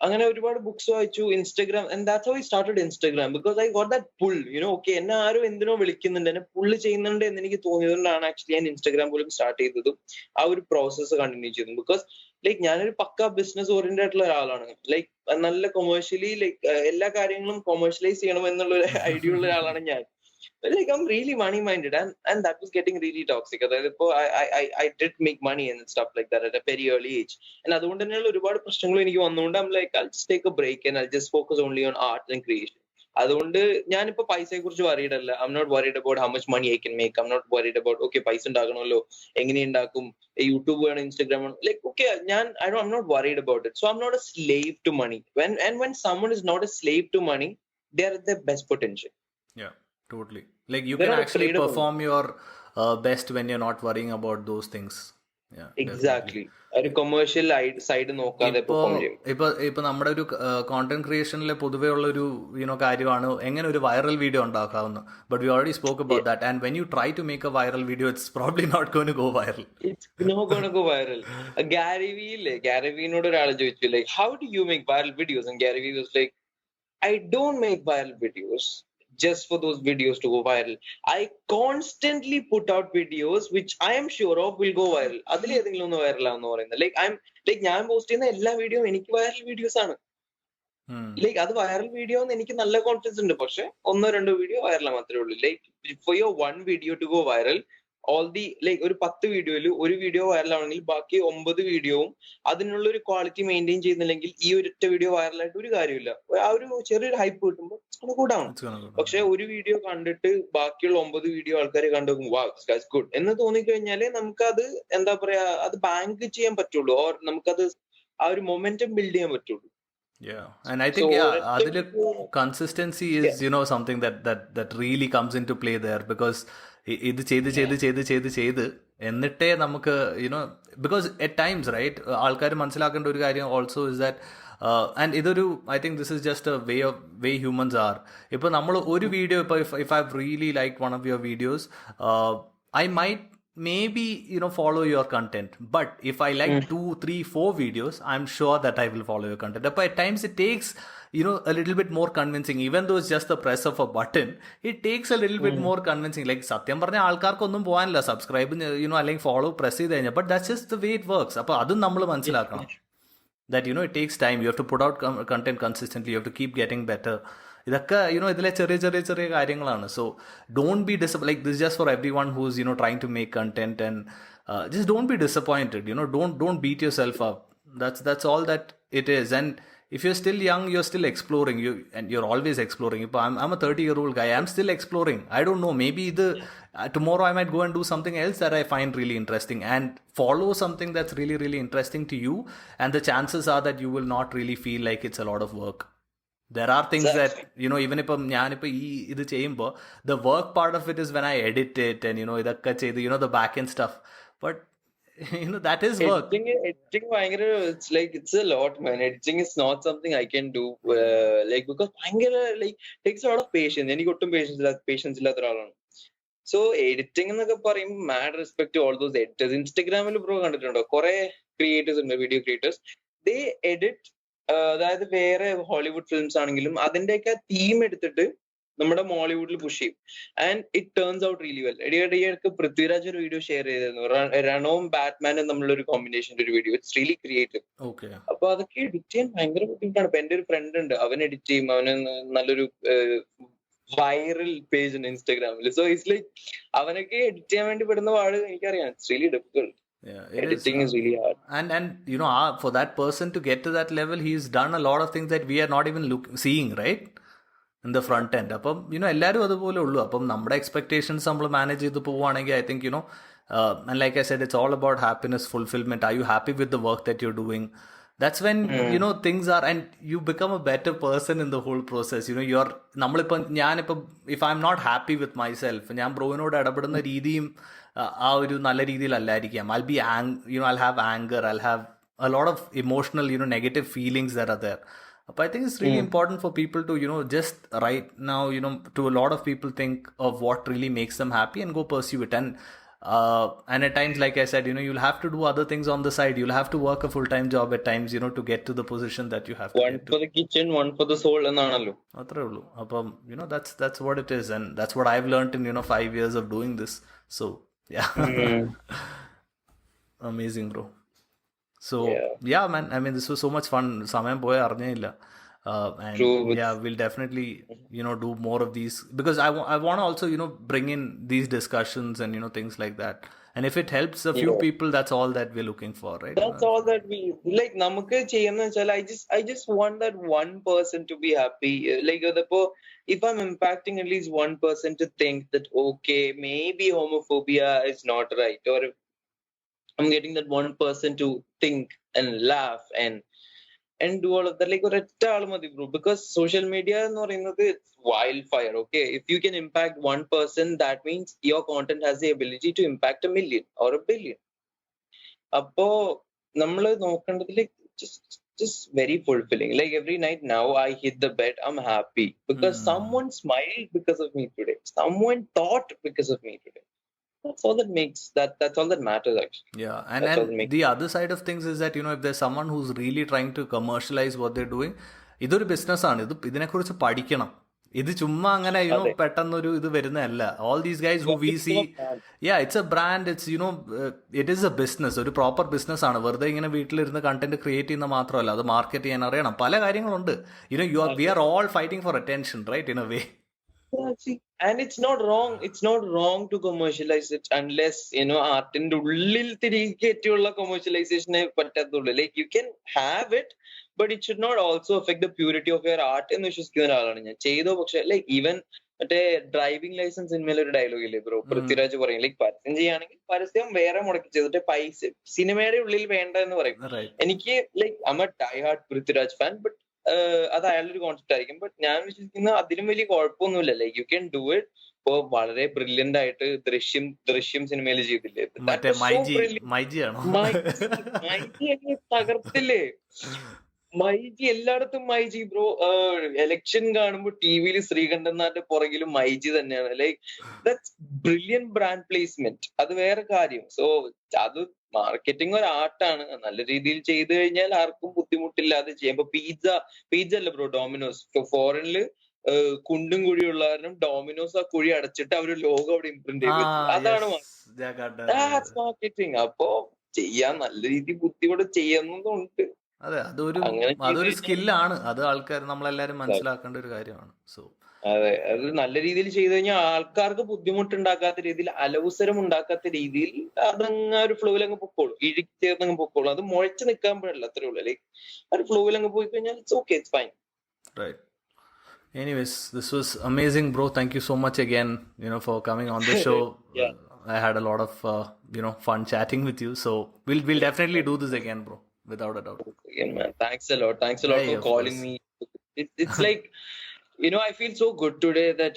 അങ്ങനെ ഒരുപാട് ബുക്സ് വായിച്ചു. Instagram, and that's how I started Instagram, because I got that pull. Okay, എന്നെ ആരും എന്തിനോ വിളിക്കുന്നുണ്ട്, എന്നെ പുള്ള് ചെയ്യുന്നുണ്ട് എന്ന് എനിക്ക് തോന്നിയതുകൊണ്ടാണ് ആക്ച്വലി ഞാൻ ഇൻസ്റ്റഗ്രാം പോലും സ്റ്റാർട്ട് ചെയ്തതും ആ ഒരു പ്രോസസ്സ് കണ്ടിന്യൂ ചെയ്തതും. ബിക്കോസ് ലൈക്ക് ഞാനൊരു പക്ക ബിസിനസ് ഓറിയന്റഡ് ആയിട്ടുള്ള ഒരാളാണ്. ലൈക്ക് നല്ല കൊമേഴ്ഷ്യലി, ലൈക്ക് എല്ലാ കാര്യങ്ങളും കൊമേഴ്ഷ്യലൈസ് ചെയ്യണം എന്നുള്ള ഒരു ഐഡിയ ഉള്ള ഒരാളാണ് ഞാൻ. Like I'm really money minded, and that was getting really toxic. I did make money and stuff like that at a very early age, and അതുകൊണ്ട് തന്നെയുള്ള ഒരുപാട് പ്രശ്നങ്ങൾ എനിക്ക് വന്നുകൊണ്ട് I'm like, I'll just take a break and I'll just focus only on art and creation. അതുകൊണ്ട് ഞാനിപ്പോ പൈസയെ കുറിച്ച് worried അല്ല. I'm not worried about how much money I can make. I'm not worried about okay പൈസ ഉണ്ടാക്കണമല്ലോ, എങ്ങനെ ഉണ്ടാക്കും, YouTube വേണം, Instagram വേണം, like okay I'm not worried about it. So I'm not a slave to money. When someone is not a slave to money, they are at their best potential. Yeah, totally. Like you can actually perform your best when you're not worrying about those things. Yeah, exactly. ഒരു commercial side നോക്കാതെ perform ചെയ്യും. ഇപ്പൊ നമ്മുടെ ഒരു content ക്രിയേഷനിൽ പൊതുവേ ഉള്ള ഒരു കാര്യമാണ് എങ്ങനെ ഒരു വൈറൽ വീഡിയോ ഉണ്ടാക്കാവുന്ന. But we already spoke about that, and when you try to make a viral video, it's probably not going to go viral. It's not going to go viral. ഗാരിവിനോട് ഒരാൾ ചോദിച്ചു, like how do you make viral videos? And Gary Vee was like, I don't make viral videos just for those videos to go viral. I constantly put out videos which I am sure of will go viral. അതിൽ ഏതെങ്കിലും ഒന്ന് viral ആണെന്ന് പറയുന്നത്. Like ഞാൻ post ചെയ്യുന്ന എല്ലാ വീഡിയോയും എനിക്ക് വൈറൽ വീഡിയോസ് ആണ്. ലൈക്ക് അത് വൈറൽ വീഡിയോ എന്ന് എനിക്ക് നല്ല കോൺഫിഡൻസ് ഉണ്ട്. പക്ഷെ 1-2 വീഡിയോ വൈറൽ മാത്രമേ ഉള്ളൂ. Like for your one video to go viral, like ഒരു 10 വീഡിയോയിൽ ഒരു വീഡിയോ വൈറൽ ആണെങ്കിൽ ബാക്കി 9 വീഡിയോവും അതിനുള്ള ഒരു ക്വാളിറ്റി മെയിൻറ്റെയിൻ ചെയ്യുന്നില്ലെങ്കിൽ ഈ ഒരൊറ്റ വീഡിയോ വൈറലായിട്ട് ഒരു കാര്യമില്ല. ആ ഒരു ചെറിയൊരു ഹൈപ്പ് കിട്ടുമ്പോൾ കൂടാണ്. പക്ഷെ ഒരു വീഡിയോ കണ്ടിട്ട് ബാക്കിയുള്ള 9 വീഡിയോ ആൾക്കാർ കണ്ടു ഗുഡ് എന്ന് തോന്നിക്കഴിഞ്ഞാല് നമുക്കത് എന്താ പറയാ, അത് ബാങ്ക് ചെയ്യാൻ പറ്റുള്ളൂ, ഓർ നമുക്കത് ആ ഒരു മൊമെന്റം ബിൽഡ് ചെയ്യാൻ പറ്റുള്ളൂ. Yeah, and I think adile consistency is something that really comes into play there, because ഇത് ചെയ്ത് എന്നിട്ടേ നമുക്ക് because at times, right, ആൾക്കാർ മനസ്സിലാക്കേണ്ട ഒരു കാര്യം also is that and ഇതൊരു I think this is just a way humans are. ഇപ്പൊ നമ്മൾ ഒരു വീഡിയോ, ഇപ്പൊ if I've really liked one of your videos, I might maybe follow your content, but if I like 2, 3, 4 videos, I'm sure that I will follow your content. But at times it takes a little bit more convincing, even though it's just the press of a button, it takes a little bit more convincing. Like satyam parna ആൾക്കാർക്കൊന്നും പോകാനില്ല, subscribe അല്ലെങ്കിൽ follow press ചെയ്ത് കഴിഞ്ഞാൽ, but that's just the way it works. അപ്പോൾ അതും നമ്മൾ മനസ്സിലാക്കണം that it takes time. You have to put out content consistently, you have to keep getting better. ഇതൊക്കെ ഇതിലെ ചെറിയ കാര്യങ്ങളാണ്. So don't be like this just for everyone who's trying to make content, and just don't be disappointed. Don't beat yourself up. That's all that it is. And if you're still young, you're still exploring. And you're always exploring. I'm a 30-year-old guy. I'm still exploring. I don't know. Maybe tomorrow I might go and do something else that I find really interesting and follow something that's really, really interesting to you. And the chances are that you will not really feel like it's a lot of work. There are things that, even if the work part of it is when I edit it and, the back end stuff. But, that is work. Editing, it's like, it's a lot, man. Editing is not something I can do. Because takes a lot of patience. Any good patience illatra. So editing എന്നൊക്കെ പറയുമ്പോൾ mad respect to all those editors. Instagramൽ bro കണ്ടിട്ടുണ്ടോ കുറെ creators ഉണ്ട്, video creators. ദേ edit, അതായത് വേറെ Hollywood films ആണെങ്കിലും അതിന്റെയൊക്കെ തീം എടുത്തിട്ട് നമ്മുടെ മോളിവുഡിൽ പുഷ് ചെയ്യും. And it turns out really well. ഇടയ്ക്ക് പൃഥ്വിരാജ് ഒരു വീഡിയോ ഷെയർ ചെയ്തിരുന്നു, രണവും ബാറ്റ്മാനും തമ്മിലുള്ള ഒരു കോമ്പിനേഷന്റെ ഒരു വീഡിയോ. It's really creative. അപ്പൊ അതൊക്കെ എഡിറ്റ് ചെയ്യാൻ ഭയങ്കര ബുദ്ധിമുട്ടാണ്. ഇപ്പൊ എന്റെ ഒരു ഫ്രണ്ട് ഉണ്ട്, അവൻ എഡിറ്റ് ചെയ്യും, അവന് നല്ലൊരു വൈറൽ പേജ് ഉണ്ട് ഇൻസ്റ്റാഗ്രാമിൽ. സോ ഇറ്റ്സ് ലൈക്ക് അവനൊക്കെ എഡിറ്റ് ചെയ്യാൻ വേണ്ടി പെടുന്ന പാട് എനിക്കറിയാം. It's really difficult. Editing is really hard. And for that person to get to that level, he's done a lot of things that we are not even seeing, right? In the front end. അപ്പം എല്ലാവരും അതുപോലെ ഉള്ളൂ. അപ്പം നമ്മുടെ expectations നമ്മൾ manage ചെയ്ത് പോവുകയാണെങ്കിൽ I think and like I said, it's all about happiness, fulfillment. Are you happy with the work that you're doing? That's when things are, and you become a better person in the whole process. If I'm not happy with myself, ഞാൻ ബ്രോയിനോട് ഇടപെടുന്ന രീതിയും ആ ഒരു നല്ല രീതിയിലല്ലായിരിക്കാം. I'll have anger, I'll have a lot of emotional, negative feelings that are there. But I think it's really important for people to, just right now, to a lot of people think of what really makes them happy and go pursue it. And at times, like I said, you'll have to do other things on the side. You'll have to work a full-time job at times, to get to the position that you have to one get for the kitchen, one for the soul എന്നാണല്ലോ. അത്രേ ഉള്ളൂ. അപ്പം that's what it is, and that's what I've learned in 5 years of doing this. So yeah. Amazing, bro. So yeah, man, I mean, this was so much fun. സമയം പോയ അറിഞ്ഞില്ല. And True. yeah, we'll definitely do more of these, because I want to also bring in these discussions and things like that. And if it helps a few people, that's all that we're looking for, right? That's all that we like. നമുക്ക് ചെയ്യുന്ന വെച്ചാൽ I just want that one person to be happy. Like if I'm impacting at least one person to think that okay, maybe homophobia is not right, or if I'm getting that one person to think and laugh and do all of that, like ഒരൊറ്റ ആൾ മതി bro. Because social media എന്ന് പറയുന്നത് it's wild fire. Okay, if you can impact one person, that means your content has the ability to impact 1 million or 1 billion. അപ്പോ നമ്മൾ നോക്കേണ്ടതിൽ just very fulfilling. Like every night now I hit the bed, I'm happy because someone smiled because of me today. Someone thought because of me today. That's all that makes that's all that matters, actually. Yeah, and the other side of things is that if there's someone who's really trying to commercialize what they're doing, ഇതൊരു business ആണ്. ഇതിനെക്കുറിച്ച് പഠിക്കണം. ഇത് ചുമ്മാ അങ്ങനെ പെട്ടെന്നൊരു ഇത് വരുന്നതല്ല. All these guys who we see, yeah, it's a brand, it's it is a business, ഒരു പ്രോപ്പർ ബിസിനസ് ആണ്. വെറുതെ ഇങ്ങനെ വീട്ടിലിരുന്ന് കണ്ടന്റ് ക്രിയേറ്റ് ചെയ്യുന്ന മാത്രമല്ല, അത് മാർക്കറ്റ് ചെയ്യാൻ അറിയണം. പല കാര്യങ്ങളുണ്ട്. We are all fighting for attention, right, in a way. Yeah, see, and it's not wrong. It's not wrong to commercialize it unless ആർട്ടിന്റെ ഉള്ളിൽ തിരികെയുള്ള commercialization പറ്റത്തുള്ളൂ. Like you can have it, but it should not also affect the purity of your art എന്ന് വിശ്വസിക്കുന്ന ഒരാളാണ് ഞാൻ. ചെയ്തോ, പക്ഷെ like even മറ്റേ driving licence ഇന്മേൽ ഒരു ഡയലോഗ് ഇല്ലേ ബ്രോ, പൃഥ്വിരാജ് പറയും ലൈക്ക് പരസ്യം ചെയ്യുകയാണെങ്കിൽ പരസ്യം വേറെ മുടക്കി ചെയ്തിട്ട് പൈസ സിനിമയുടെ ഉള്ളിൽ വേണ്ട എന്ന് പറയും. എനിക്ക് like I M a die hard Prithviraj fan, but അത് അയാളുടെ ഒരു കോൺസെപ്റ്റ് ആയിരിക്കും. ബട്ട് ഞാൻ വിശ്വസിക്കുന്ന അതിലും വലിയ കുഴപ്പമൊന്നുമില്ല. Like you can do it. ഇപ്പോ വളരെ ബ്രില്യന്റ് ആയിട്ട് ദൃശ്യം സിനിമയിൽ ചെയ്തില്ലേ, മൈജി തകർത്തില്ലേ. മൈജി എല്ലായിടത്തും മൈജി ബ്രോ. എലക്ഷൻ കാണുമ്പോൾ ടിവിയിൽ ശ്രീകണ്ഠനാഥിന്റെ പുറകിലും മൈജി തന്നെയാണ്. Like that's brilliant brand placement. അത് വേറെ കാര്യം. സോ അത് മാർക്കറ്റിംഗ് ഒരു ആർട്ടാണ്. നല്ല രീതിയിൽ ചെയ്തു കഴിഞ്ഞാൽ ആർക്കും ബുദ്ധിമുട്ടില്ലാതെ ചെയ്യാം. ഇപ്പൊ പിസ്സ അല്ല ബ്രോ, ഡോമിനോസ്. ഫോറിനില് കുണ്ടും കുഴിയുള്ള കാരണം ഡോമിനോസ് ആ കുഴി അടച്ചിട്ട് അവര് ലോഗോ അവിടെ ഇംപ്രിന്റ് ചെയ്തു. അതാണ് മാർക്കറ്റിംഗ്. അപ്പോ ചെയ്യാൻ നല്ല രീതിയിൽ ബുദ്ധിയോടെ ചെയ്യുന്നതുണ്ട്. അതെ, അതൊരു സ്കില്ലാണ്. അത് ആൾക്കാർ നമ്മളെല്ലാരും മനസ്സിലാക്കേണ്ട ഒരു കാര്യമാണ്. സോ അതെ, അത് നല്ല രീതിയിൽ ചെയ്തു കഴിഞ്ഞാൽ ആൾക്കാർക്ക് ബുദ്ധിമുട്ടുണ്ടാക്കാത്ത രീതിയിൽ, അലവസരം ഉണ്ടാക്കാത്ത രീതിയിൽ അതങ്ങ് ഒരു ഫ്ലോയിൽ അങ്ങ് പൊക്കോളും, ഇഴുകിച്ചേർന്നങ്ങ് പൊക്കോളും. അത് മുഴച്ചു നിൽക്കാൻ പാടില്ല, അത്രേ ഉള്ളൂ. ലൈക്ക് ഒരു ഫ്ലോയിൽ അങ്ങ് പോയി കഴിഞ്ഞാൽ it's okay, it's fine. Right. Anyways, this was amazing, bro. Thank you so much again, for coming on the show. Yeah. I had a lot of, fun chatting with you. So we'll definitely do this again, bro. Without a doubt. Again, man, thanks a lot. Thanks a lot Hey, for of calling course. me. It's like, I feel so good today that,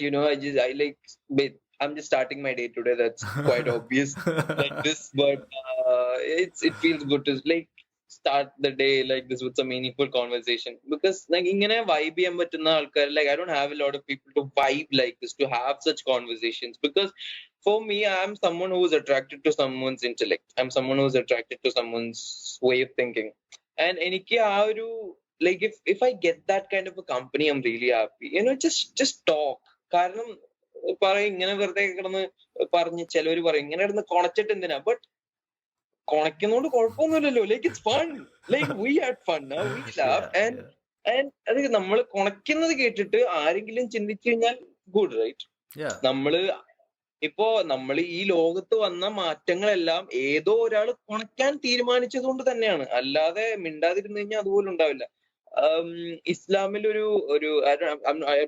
I like, I'm just starting my day today. That's quite obvious like this, but it feels good to like start the day like this with some meaningful conversation, because like ingane vibe cheyan pattuna aalkar, like I don't have a lot of people to vibe like this, to have such conversations, because for me, I'm someone who's attracted to someone's intellect. I'm someone who's attracted to someone's way of thinking. And എനിക്ക് ആ ഒരു like if I get that kind of a company, I'm really happy. Just talk. കാരണം പറയും ഇങ്ങനെ വെറുതെ കിടന്ന് പറഞ്ഞ് ചിലവര് പറയും ഇങ്ങനെ കിടന്ന് കൊണച്ചിട്ട് എന്തിനാ, ബട്ട് കൊണയ്ക്കുന്നോണ്ട് കുഴപ്പമൊന്നുമില്ലല്ലോ. Like it's fun, like we had fun, we laugh, and അത് നമ്മൾ കൊണയ്ക്കുന്നത് കേട്ടിട്ട് ആരെങ്കിലും ചിന്തിച്ചു കഴിഞ്ഞാൽ ഗുഡ്, റൈറ്റ്? നമ്മൾ ഈ ലോകത്ത് വന്ന മാറ്റങ്ങളെല്ലാം ഏതോ ഒരാൾ കൊണയ്ക്കാൻ തീരുമാനിച്ചത് കൊണ്ട് തന്നെയാണ്, അല്ലാതെ മിണ്ടാതിരുന്നു കഴിഞ്ഞാൽ അതുപോലും ഉണ്ടാവില്ല. ഇസ്ലാമിൽ ഒരു I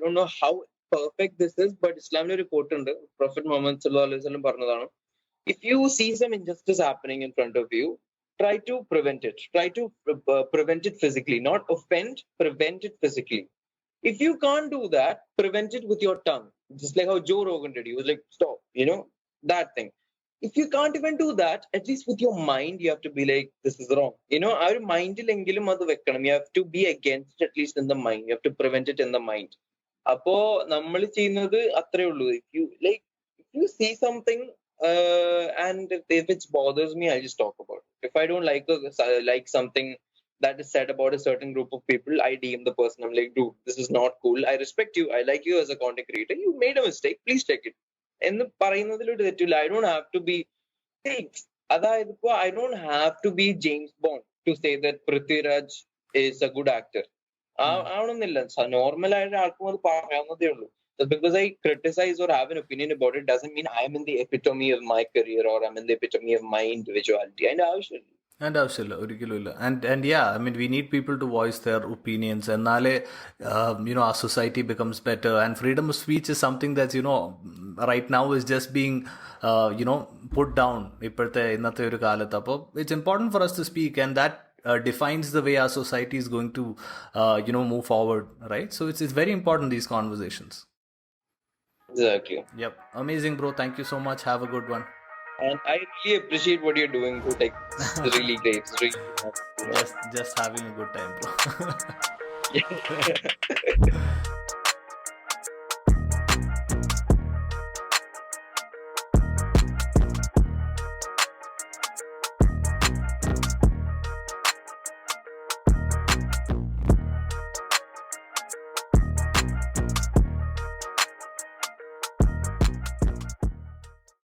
don't know how perfect this is, but ഇസ്ലാമിൽ ഒരു കോട്ട് ഉണ്ട്, പ്രൊഫറ്റ് മുഹമ്മദ് സല്ലല്ലാഹു അലൈഹി വസല്ലം പറഞ്ഞതാണ്. If you see some injustice happening in front of you, try to prevent it. Try to prevent it physically, not offend, prevent it physically. If you can't do that, prevent it with your tongue. Just like how Joe Rogan did. He was like, stop, that thing. If you can't even do that, at least with your mind, you have to be like, this is wrong. Our mind il engilum adu vekkanam. You have to be against it, at least in the mind. You have to prevent it in the mind. Appo nammal cheyyunnathu athre ullu. If you see something, and if it bothers me, I'll just talk about it. If I don't like something that is said about a certain group of people, I DM the person. I'm like, dude, this is not cool. I respect you. I like you as a content creator. You made a mistake. Please check it. എന്ന് പറയുന്നതിലൂടെ തെറ്റില്ല. I don't have to be, അതായത് ഇപ്പൊ I don't have to be James Bond to say that Prithviraj is a good actor. ആവണമെന്നില്ല. Normal ആയിട്ട് ആർക്കും അത് പറയാവുന്നതേ ഉള്ളൂ. Just because I criticize or have an opinion about it doesn't mean I am in the epitome of my career or I'm in the epitome of my individuality. And ആവശ്യമില്ല, ഒരിക്കലും ഇല്ല. And yeah, I mean, we need people to voice their opinions, എന്നാലേ our society becomes better. And freedom of speech is something that's right now is just being put down ഇപ്പോഴത്തെ ഇന്നത്തെ ഒരു കാലത്ത്. അപ്പോൾ it's important for us to speak, and that defines the way our society is going to move forward, right? So it's very important, these conversations. Exactly. Yep. Amazing, bro. Thank you so much. Have a good one. And I really appreciate what you're doing to take. It's really great. It's really just having a good time, bro.